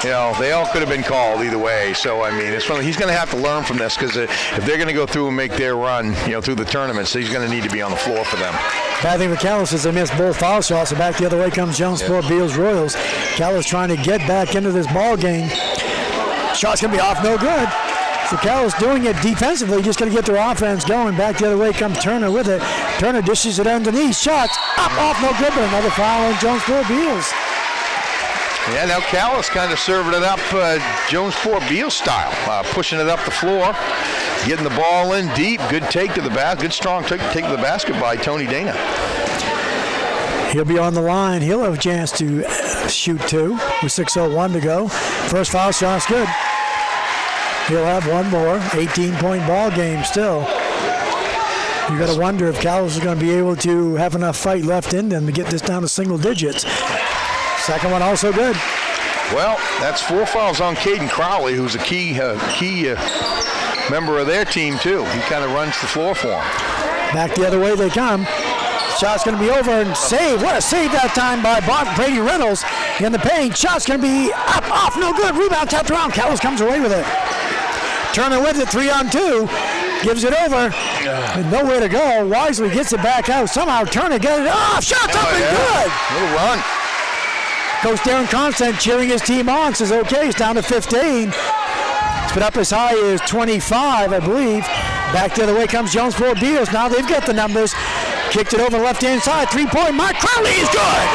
You know, they all could have been called either way. So, I mean, he's going to have to learn from this because if they're going to go through and make their run, you know, through the tournaments, he's going to need to be on the floor for them. Bad thing with Calais is they missed both foul shots, and back the other way comes Jonesport Beals Royals. Calais trying to get back into this ball game. Shot's going to be off, no good. So Calais doing it defensively, just going to get their offense going. Back the other way comes Turner with it. Turner dishes it underneath. Shots up, off, no good, but another foul on Jonesport Beals. Yeah, now Calais kind of serving it up Jonesport Beals style, pushing it up the floor, getting the ball in deep. Good take to the basket, good strong take to the basket by Tony Dana. He'll be on the line. He'll have a chance to shoot 2 with 6:01 to go. First foul shot's good. He'll have one more. 18-point ball game still. You got to wonder if Calais is going to be able to have enough fight left in them to get this down to single digits. Second one also good. Well, that's 4 fouls on Caden Crowley, who's a key member of their team, too. He kind of runs the floor for them. Back the other way they come. Shot's going to be over and save. What a save that time by Brady Reynolds in the paint. Shot's going to be up, off, no good. Rebound tapped around. Calais comes away with it. Turner with it, 3-on-2. Gives it over. And nowhere to go. Wisely gets it back out. Somehow Turner got it off. Shot's up and good. Little run. Coach Darren Constant cheering his team on. Says, okay, it's down to 15. It's been up as high as 25, I believe. Back the other way comes Jonesport Beals. Now they've got the numbers. Kicked it over the left-hand side. 3-point mark. Crowley is good.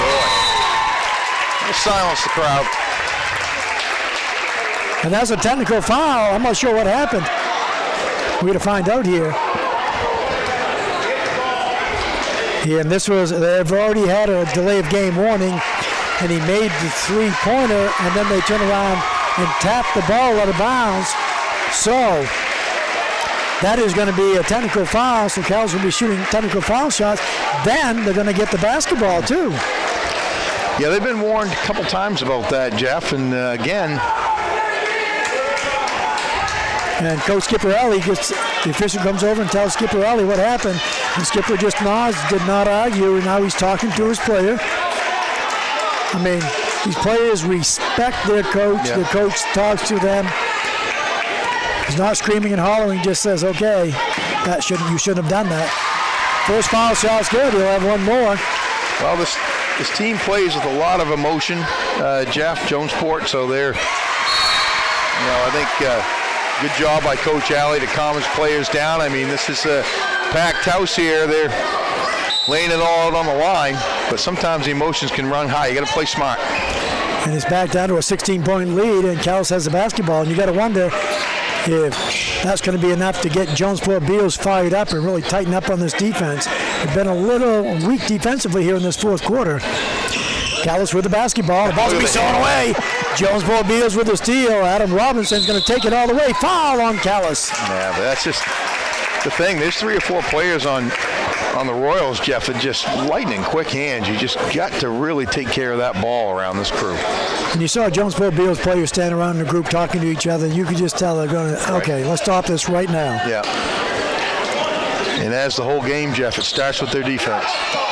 We'll silence the crowd. And that's a technical foul. I'm not sure what happened. We're going to find out here. Yeah, and this was, they've already had a delay of game warning, and he made the 3-pointer, and then they turn around and tap the ball out of bounds. So that is going to be a technical foul, so Cal's will be shooting technical foul shots. Then they're going to get the basketball, too. Yeah, they've been warned a couple times about that, Jeff, and again. And Coach Skipperelli gets, the official comes over and tells Skipperelli what happened. And Skipper just nods, did not argue, and now he's talking to his player. I mean, these players respect their coach. Yeah. The coach talks to them. He's not screaming and hollering, just says, okay, you shouldn't have done that. First foul shot's good. He'll have one more. Well, this team plays with a lot of emotion, Jeff, Jonesport, so they're I think good job by Coach Alley to calm his players down. I mean, this is a packed house here. They're laying it all out on the line, but sometimes the emotions can run high. You got to play smart. And it's back down to a 16-point lead, and Calais has the basketball. And you got to wonder if that's going to be enough to get Jonesport Beals fired up and really tighten up on this defense. They've been a little weak defensively here in this fourth quarter. Calais with the basketball. The ball's going to be thrown away. Jonesport Beals with the steal. Adam Robinson's going to take it all the way. Foul on Calais. Yeah, but that's just the thing. There's 3 or 4 players on the Royals, Jeff, and just lightning quick hands. You just got to really take care of that ball around this crew. And you saw Jonesport Beals players standing around in the group talking to each other, and you could just tell they're going to, okay, let's stop this right now. Yeah. And as the whole game, Jeff, it starts with their defense.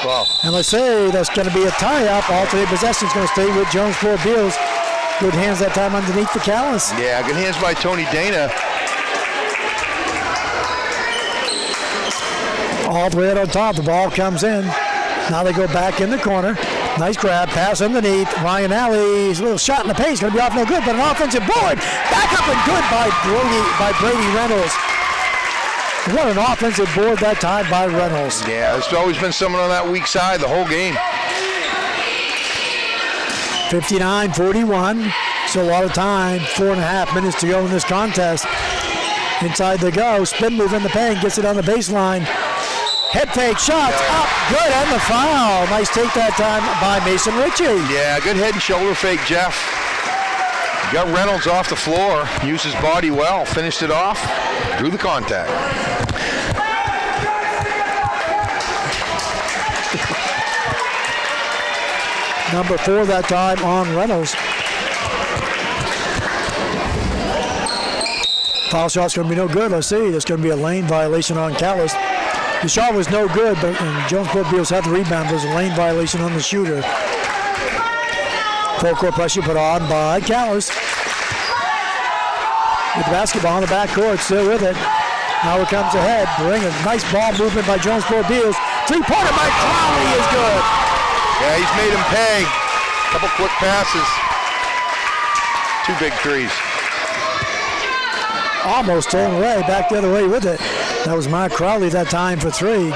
Wow. And let's say that's going to be a tie-up. Alternate possession is going to stay with Jonesport Beals. Good hands that time underneath for Calais. Yeah, good hands by Tony Dana. All the way out on top, the ball comes in. Now they go back in the corner. Nice grab, pass underneath. Ryan Alley's little shot in the pace, going to be off no good, but an offensive board. Back up and good by Brady Reynolds. What an offensive board that time by Reynolds. Yeah, there's always been someone on that weak side the whole game. 59-41. So a lot of time, 4.5 minutes to go in this contest. Inside they go, spin move in the paint, gets it on the baseline. Head fake shots up, good, and the foul. Nice take that time by Mason Ritchie. Yeah, good head and shoulder fake, Jeff. Got Reynolds off the floor, used his body well, finished it off, drew the contact. Number 4 that time on Reynolds. Foul shot's going to be no good. Let's see. There's going to be a lane violation on Calais. The shot was no good, but Jonesport Beals had the rebound. There's a lane violation on the shooter. Full court pressure put on by Calais. With the basketball in the backcourt, still with it. Now it comes ahead. Bring a nice ball movement by Jonesport Beals. 3-pointer by Crowley is good. Yeah, he's made him pay. Couple quick passes. 2 big threes. Almost stolen away, back the other way with it. That was Mark Crowley that time for 3.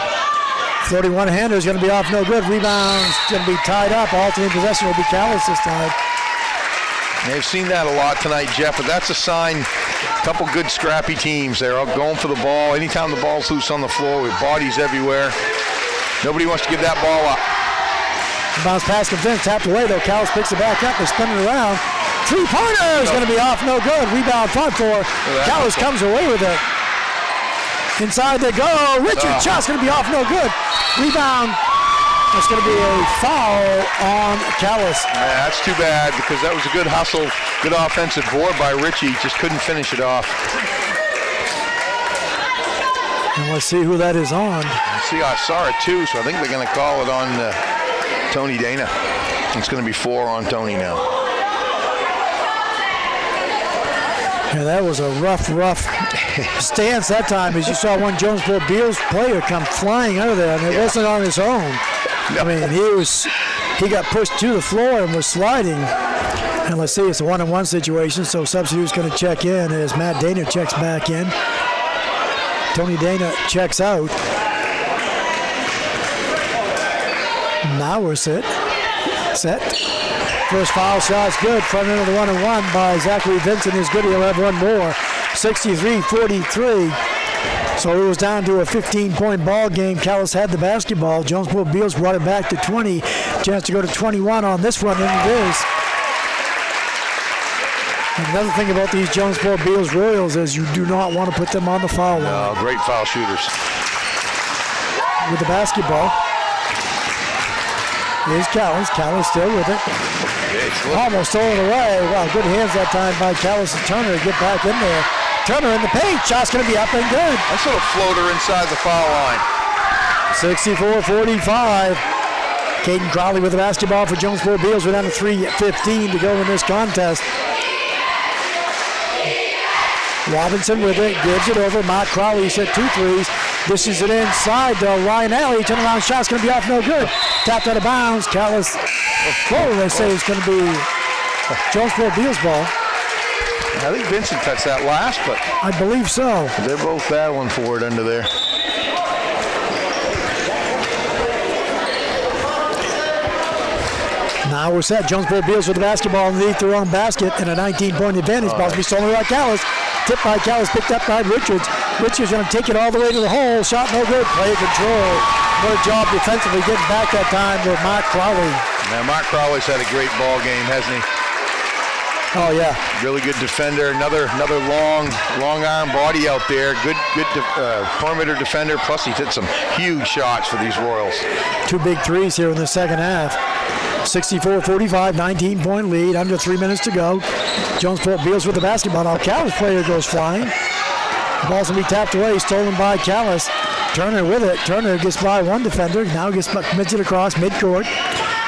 31-hander is going to be off no good. Rebounds going to be tied up. Alternate possession will be Calais this time. They've seen that a lot tonight, Jeff, but that's a sign. A couple good scrappy teams. They're all going for the ball. Anytime the ball's loose on the floor with bodies everywhere, nobody wants to give that ball up. Bounce pass comes in, tapped away though. Calais picks it back up. They're spinning around. 3-pointer is going to be off no good. Rebound front for Calais comes away with it. Inside they go. Richard shot's going to be off no good. Rebound. That's going to be a foul on Calais. Yeah, that's too bad because that was a good hustle, good offensive board by Richie. Just couldn't finish it off. And let's see who that is on. See, I saw it too, so I think they're going to call it on Tony Dana. It's going to be 4 on Tony now. Yeah, that was a rough stance that time as you saw one Jonesport Beals player come flying out of there, and it wasn't on his own. I mean, he got pushed to the floor and was sliding. And let's see, it's a 1-on-1 situation, so substitute's going to check in as Matt Dana checks back in. Tony Dana checks out. Now we're set. First foul shot's good. Front end of the 1-on-1 by Zachary Vincent is good. He'll have one more. 63-43. So it was down to a 15-point ball game. Calais had the basketball. Jonesport Beals brought it back to 20. Chance to go to 21 on this one, and it is. Another thing about these Jonesport Beals Royals is you do not want to put them on the foul line. No, great foul shooters. With the basketball. Here's Calais. Calais still with it. Almost stolen away. Wow, good hands that time by Calais and Turner to get back in there. Turner in the paint. Shot's going to be up and good. Nice little floater inside the foul line. 64-45. Caden Crowley with the basketball for Jonesport Beals. We're down to 3:15 to go in this contest. Robinson with it. Gives it over. Mark Crowley hit 2 threes. Dishes it inside to Ryan Alley. Turnaround shot's going to be off no good. Tapped out of bounds. Calais. They say it's going to be Jonesport Beals ball. I think Vincent cuts that last, but I believe so. They're both battling for it under there. Now we're set. Jonesport Beals with the basketball underneath their own basket and a 19-point advantage. Ball's be stolen by Calais. Tipped by Calais, picked up by Richards. Richards going to take it all the way to the hole. Shot no good. Play control. What a job defensively getting back that time with Mark Crowley. Now, Mark Crowley's had a great ball game, hasn't he? Oh, yeah. Really good defender. Another long arm body out there. Good perimeter defender. Plus, he hit some huge shots for these Royals. 2 big threes here in the second half. 64-45, 19-point lead. Under 3 minutes to go. Jonesport Beals with the basketball. Now, Calais player goes flying. The ball's going to be tapped away. Stolen by Calais. Turner with it. Turner gets by one defender. Now commits it across midcourt.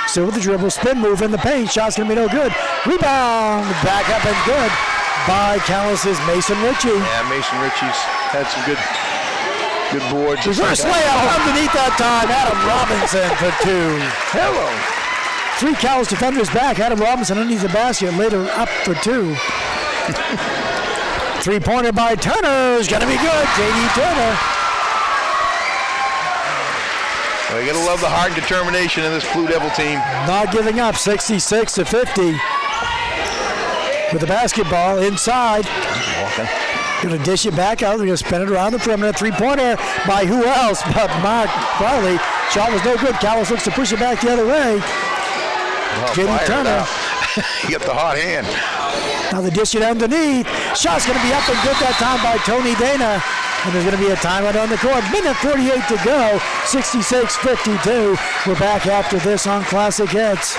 Still with the dribble. Spin move in the paint. Shot's going to be no good. Rebound. Back up and good by Calais' Mason Ritchie. Yeah, Mason Ritchie's had some good boards. Reverse layup underneath that time. Adam Robinson for 2. Hello. 3 Calais defenders back. Adam Robinson underneath the basket. Later up for 2. 3-pointer by Turner is going to be good. J.D. Turner. Well, you got to love the heart and determination in this Blue Devil team. Not giving up, 66-50. With the basketball inside. Going to dish it back out. They're going to spin it around the perimeter. 3-pointer by who else but Mark Crowley. Shot was no good. Calais looks to push it back the other way. J.D. Turner. You got the hot hand. Now the dish it underneath. Shot's going to be up and good that time by Tony Dana. And there's going to be a timeout on the court. Minute 48 to go. 66-52. We're back after this on Classic Hits.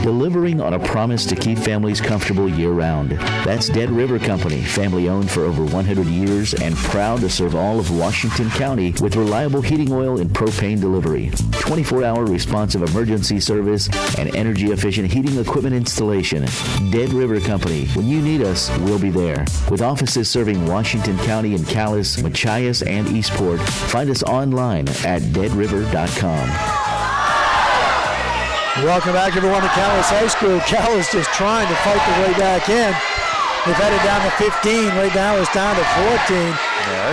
Delivering on a promise to keep families comfortable year-round. That's Dead River Company, family-owned for over 100 years and proud to serve all of Washington County with reliable heating oil and propane delivery, 24-hour responsive emergency service, and energy-efficient heating equipment installation. Dead River Company. When you need us, we'll be there. With offices serving Washington County and Calais, Machias, and Eastport, find us online at deadriver.com. Welcome back, everyone, to Calais High School. Calais just trying to fight their way back in. They've headed down to 15. Right now it's down to 14.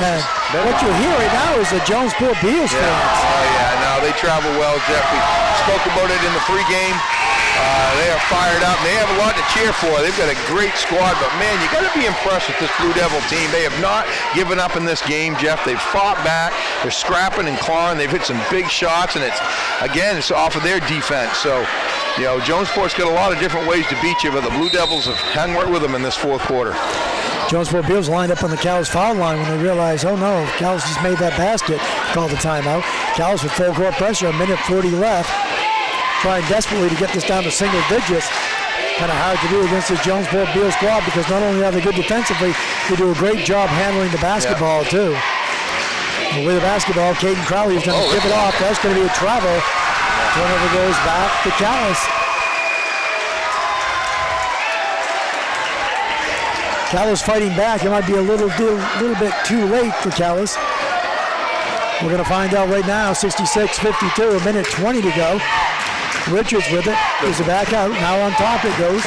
And what you hear right now is the Jonesport Beals fans. Oh, yeah. No, they travel well, Jeff. We spoke about it in the pregame. They are fired up. They have a lot to cheer for. They've got a great squad, but, man, you got to be impressed with this Blue Devil team. They have not given up in this game, Jeff. They've fought back. They're scrapping and clawing. They've hit some big shots, and it's off of their defense. So, you know, Jonesport's got a lot of different ways to beat you, but the Blue Devils have hung right with them in this fourth quarter. Jonesport Beals lined up on the Calais foul line when they realized, oh no, Calais just made that basket. Called the timeout. Calais with full court pressure, a minute 40 left. Trying desperately to get this down to single digits. Kind of hard to do against this Jonesport Beals squad because not only are they good defensively, they do a great job handling the basketball too. And with the basketball, Caden Crowley is going to give it off. That's going to be a travel. Turnover goes back to Calais. Calais fighting back. It might be a little bit too late for Calais. We're going to find out right now. 66-52, a minute 20 to go. Richards with it. Gives it back out. Now on top it goes.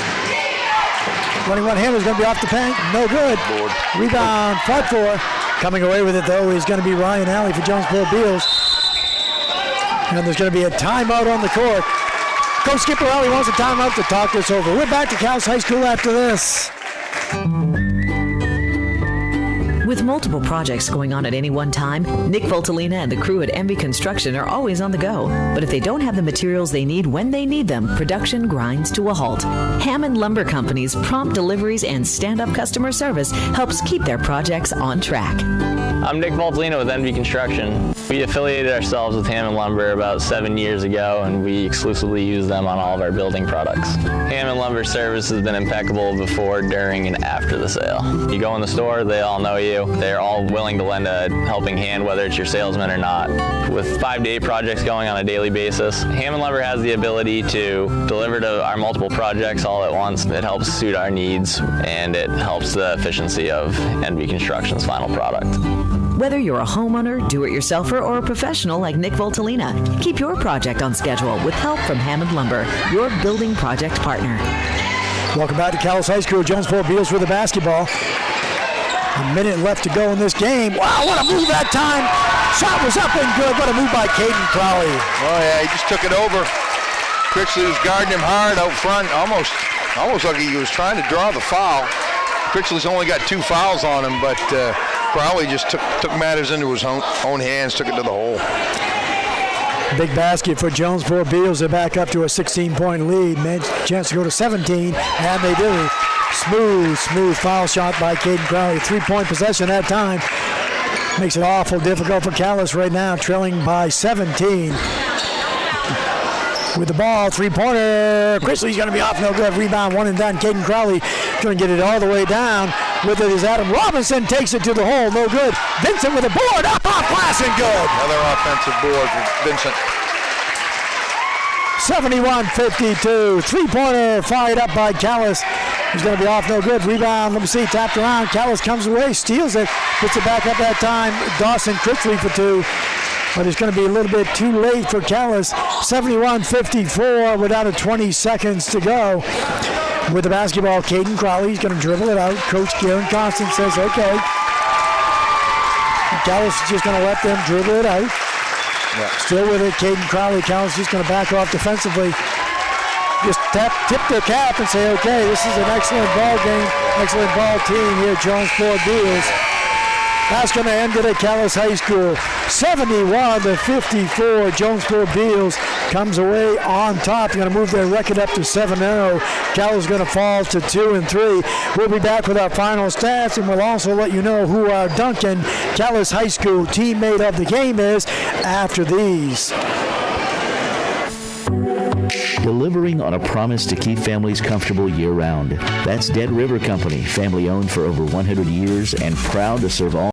Running one-hander is going to be off the paint. No good. Rebound. Fought for. Coming away with it, though, is going to be Ryan Alley for Jonesport Beals. And there's going to be a timeout on the court. Coach Skipper Alley wants a timeout to talk this over. We're back to Calais High School after this. With multiple projects going on at any one time, Nick Voltalina and the crew at MB Construction are always on the go. But if they don't have the materials they need when they need them, production grinds to a halt. Hammond Lumber Company's prompt deliveries and stand-up customer service helps keep their projects on track. I'm Nick Voltalina with MB Construction. We affiliated ourselves with Hammond Lumber about 7 years ago, and we exclusively use them on all of our building products. Hammond Lumber service has been impeccable before, during, and after the sale. You go in the store, they all know you. They're all willing to lend a helping hand, whether it's your salesman or not. With 5 to 8 projects going on a daily basis, Hammond Lumber has the ability to deliver to our multiple projects all at once. It helps suit our needs, and it helps the efficiency of NB Construction's final product. Whether you're a homeowner, do-it-yourselfer, or a professional like Nick Voltalina, keep your project on schedule with help from Hammond Lumber, your building project partner. Welcome back to Calais High School. Jonesport Beals with the basketball. A minute left to go in this game. Wow, what a move that time. Shot was up and good. What a move by Caden Crowley. Oh, yeah, he just took it over. Critchley was guarding him hard out front, almost like he was trying to draw the foul. Critchley's only got 2 fouls on him, but Crowley just took matters into his own hands, took it to the hole. Big basket for Jonesport Beals. They're back up to a 16-point lead. Man, chance to go to 17, and they do. Smooth foul shot by Caden Crowley. 3-point possession that time. Makes it awful difficult for Calais right now, trailing by 17. With the ball, 3-pointer. Critchley's going to be off, no good. Rebound, one and done. Caden Crowley going to get it all the way down. With it is Adam Robinson, takes it to the hole, no good. Vincent with a board, up off glass and good. Another offensive board for Vincent. 71-52. 3-pointer fired up by Calais. He's going to be off, no good. Rebound, let me see, tapped around. Calais comes away, steals it, puts it back up that time. Dawson Critchley for 2. But it's going to be a little bit too late for Calais. 71-54 with out of 20 seconds to go. With the basketball, Caden Crowley, he's going to dribble it out. Coach Garen Constant says, okay. Calais is just going to let them dribble it out. Yeah. Still with it, Caden Crowley. Calais just going to back off defensively. Just tip their cap and say, okay, this is an excellent ball game, excellent ball team here at Jonesport Beals. That's going to end it at Calais High School. 71-54. Jonesport Beals comes away on top. They're going to move their record up to 7-0. Calais is going to fall to 2-3. We'll be back with our final stats, and we'll also let you know who our Duncan Calais High School teammate of the game is after these. Delivering on a promise to keep families comfortable year-round. That's Dead River Company, family-owned for over 100 years and proud to serve all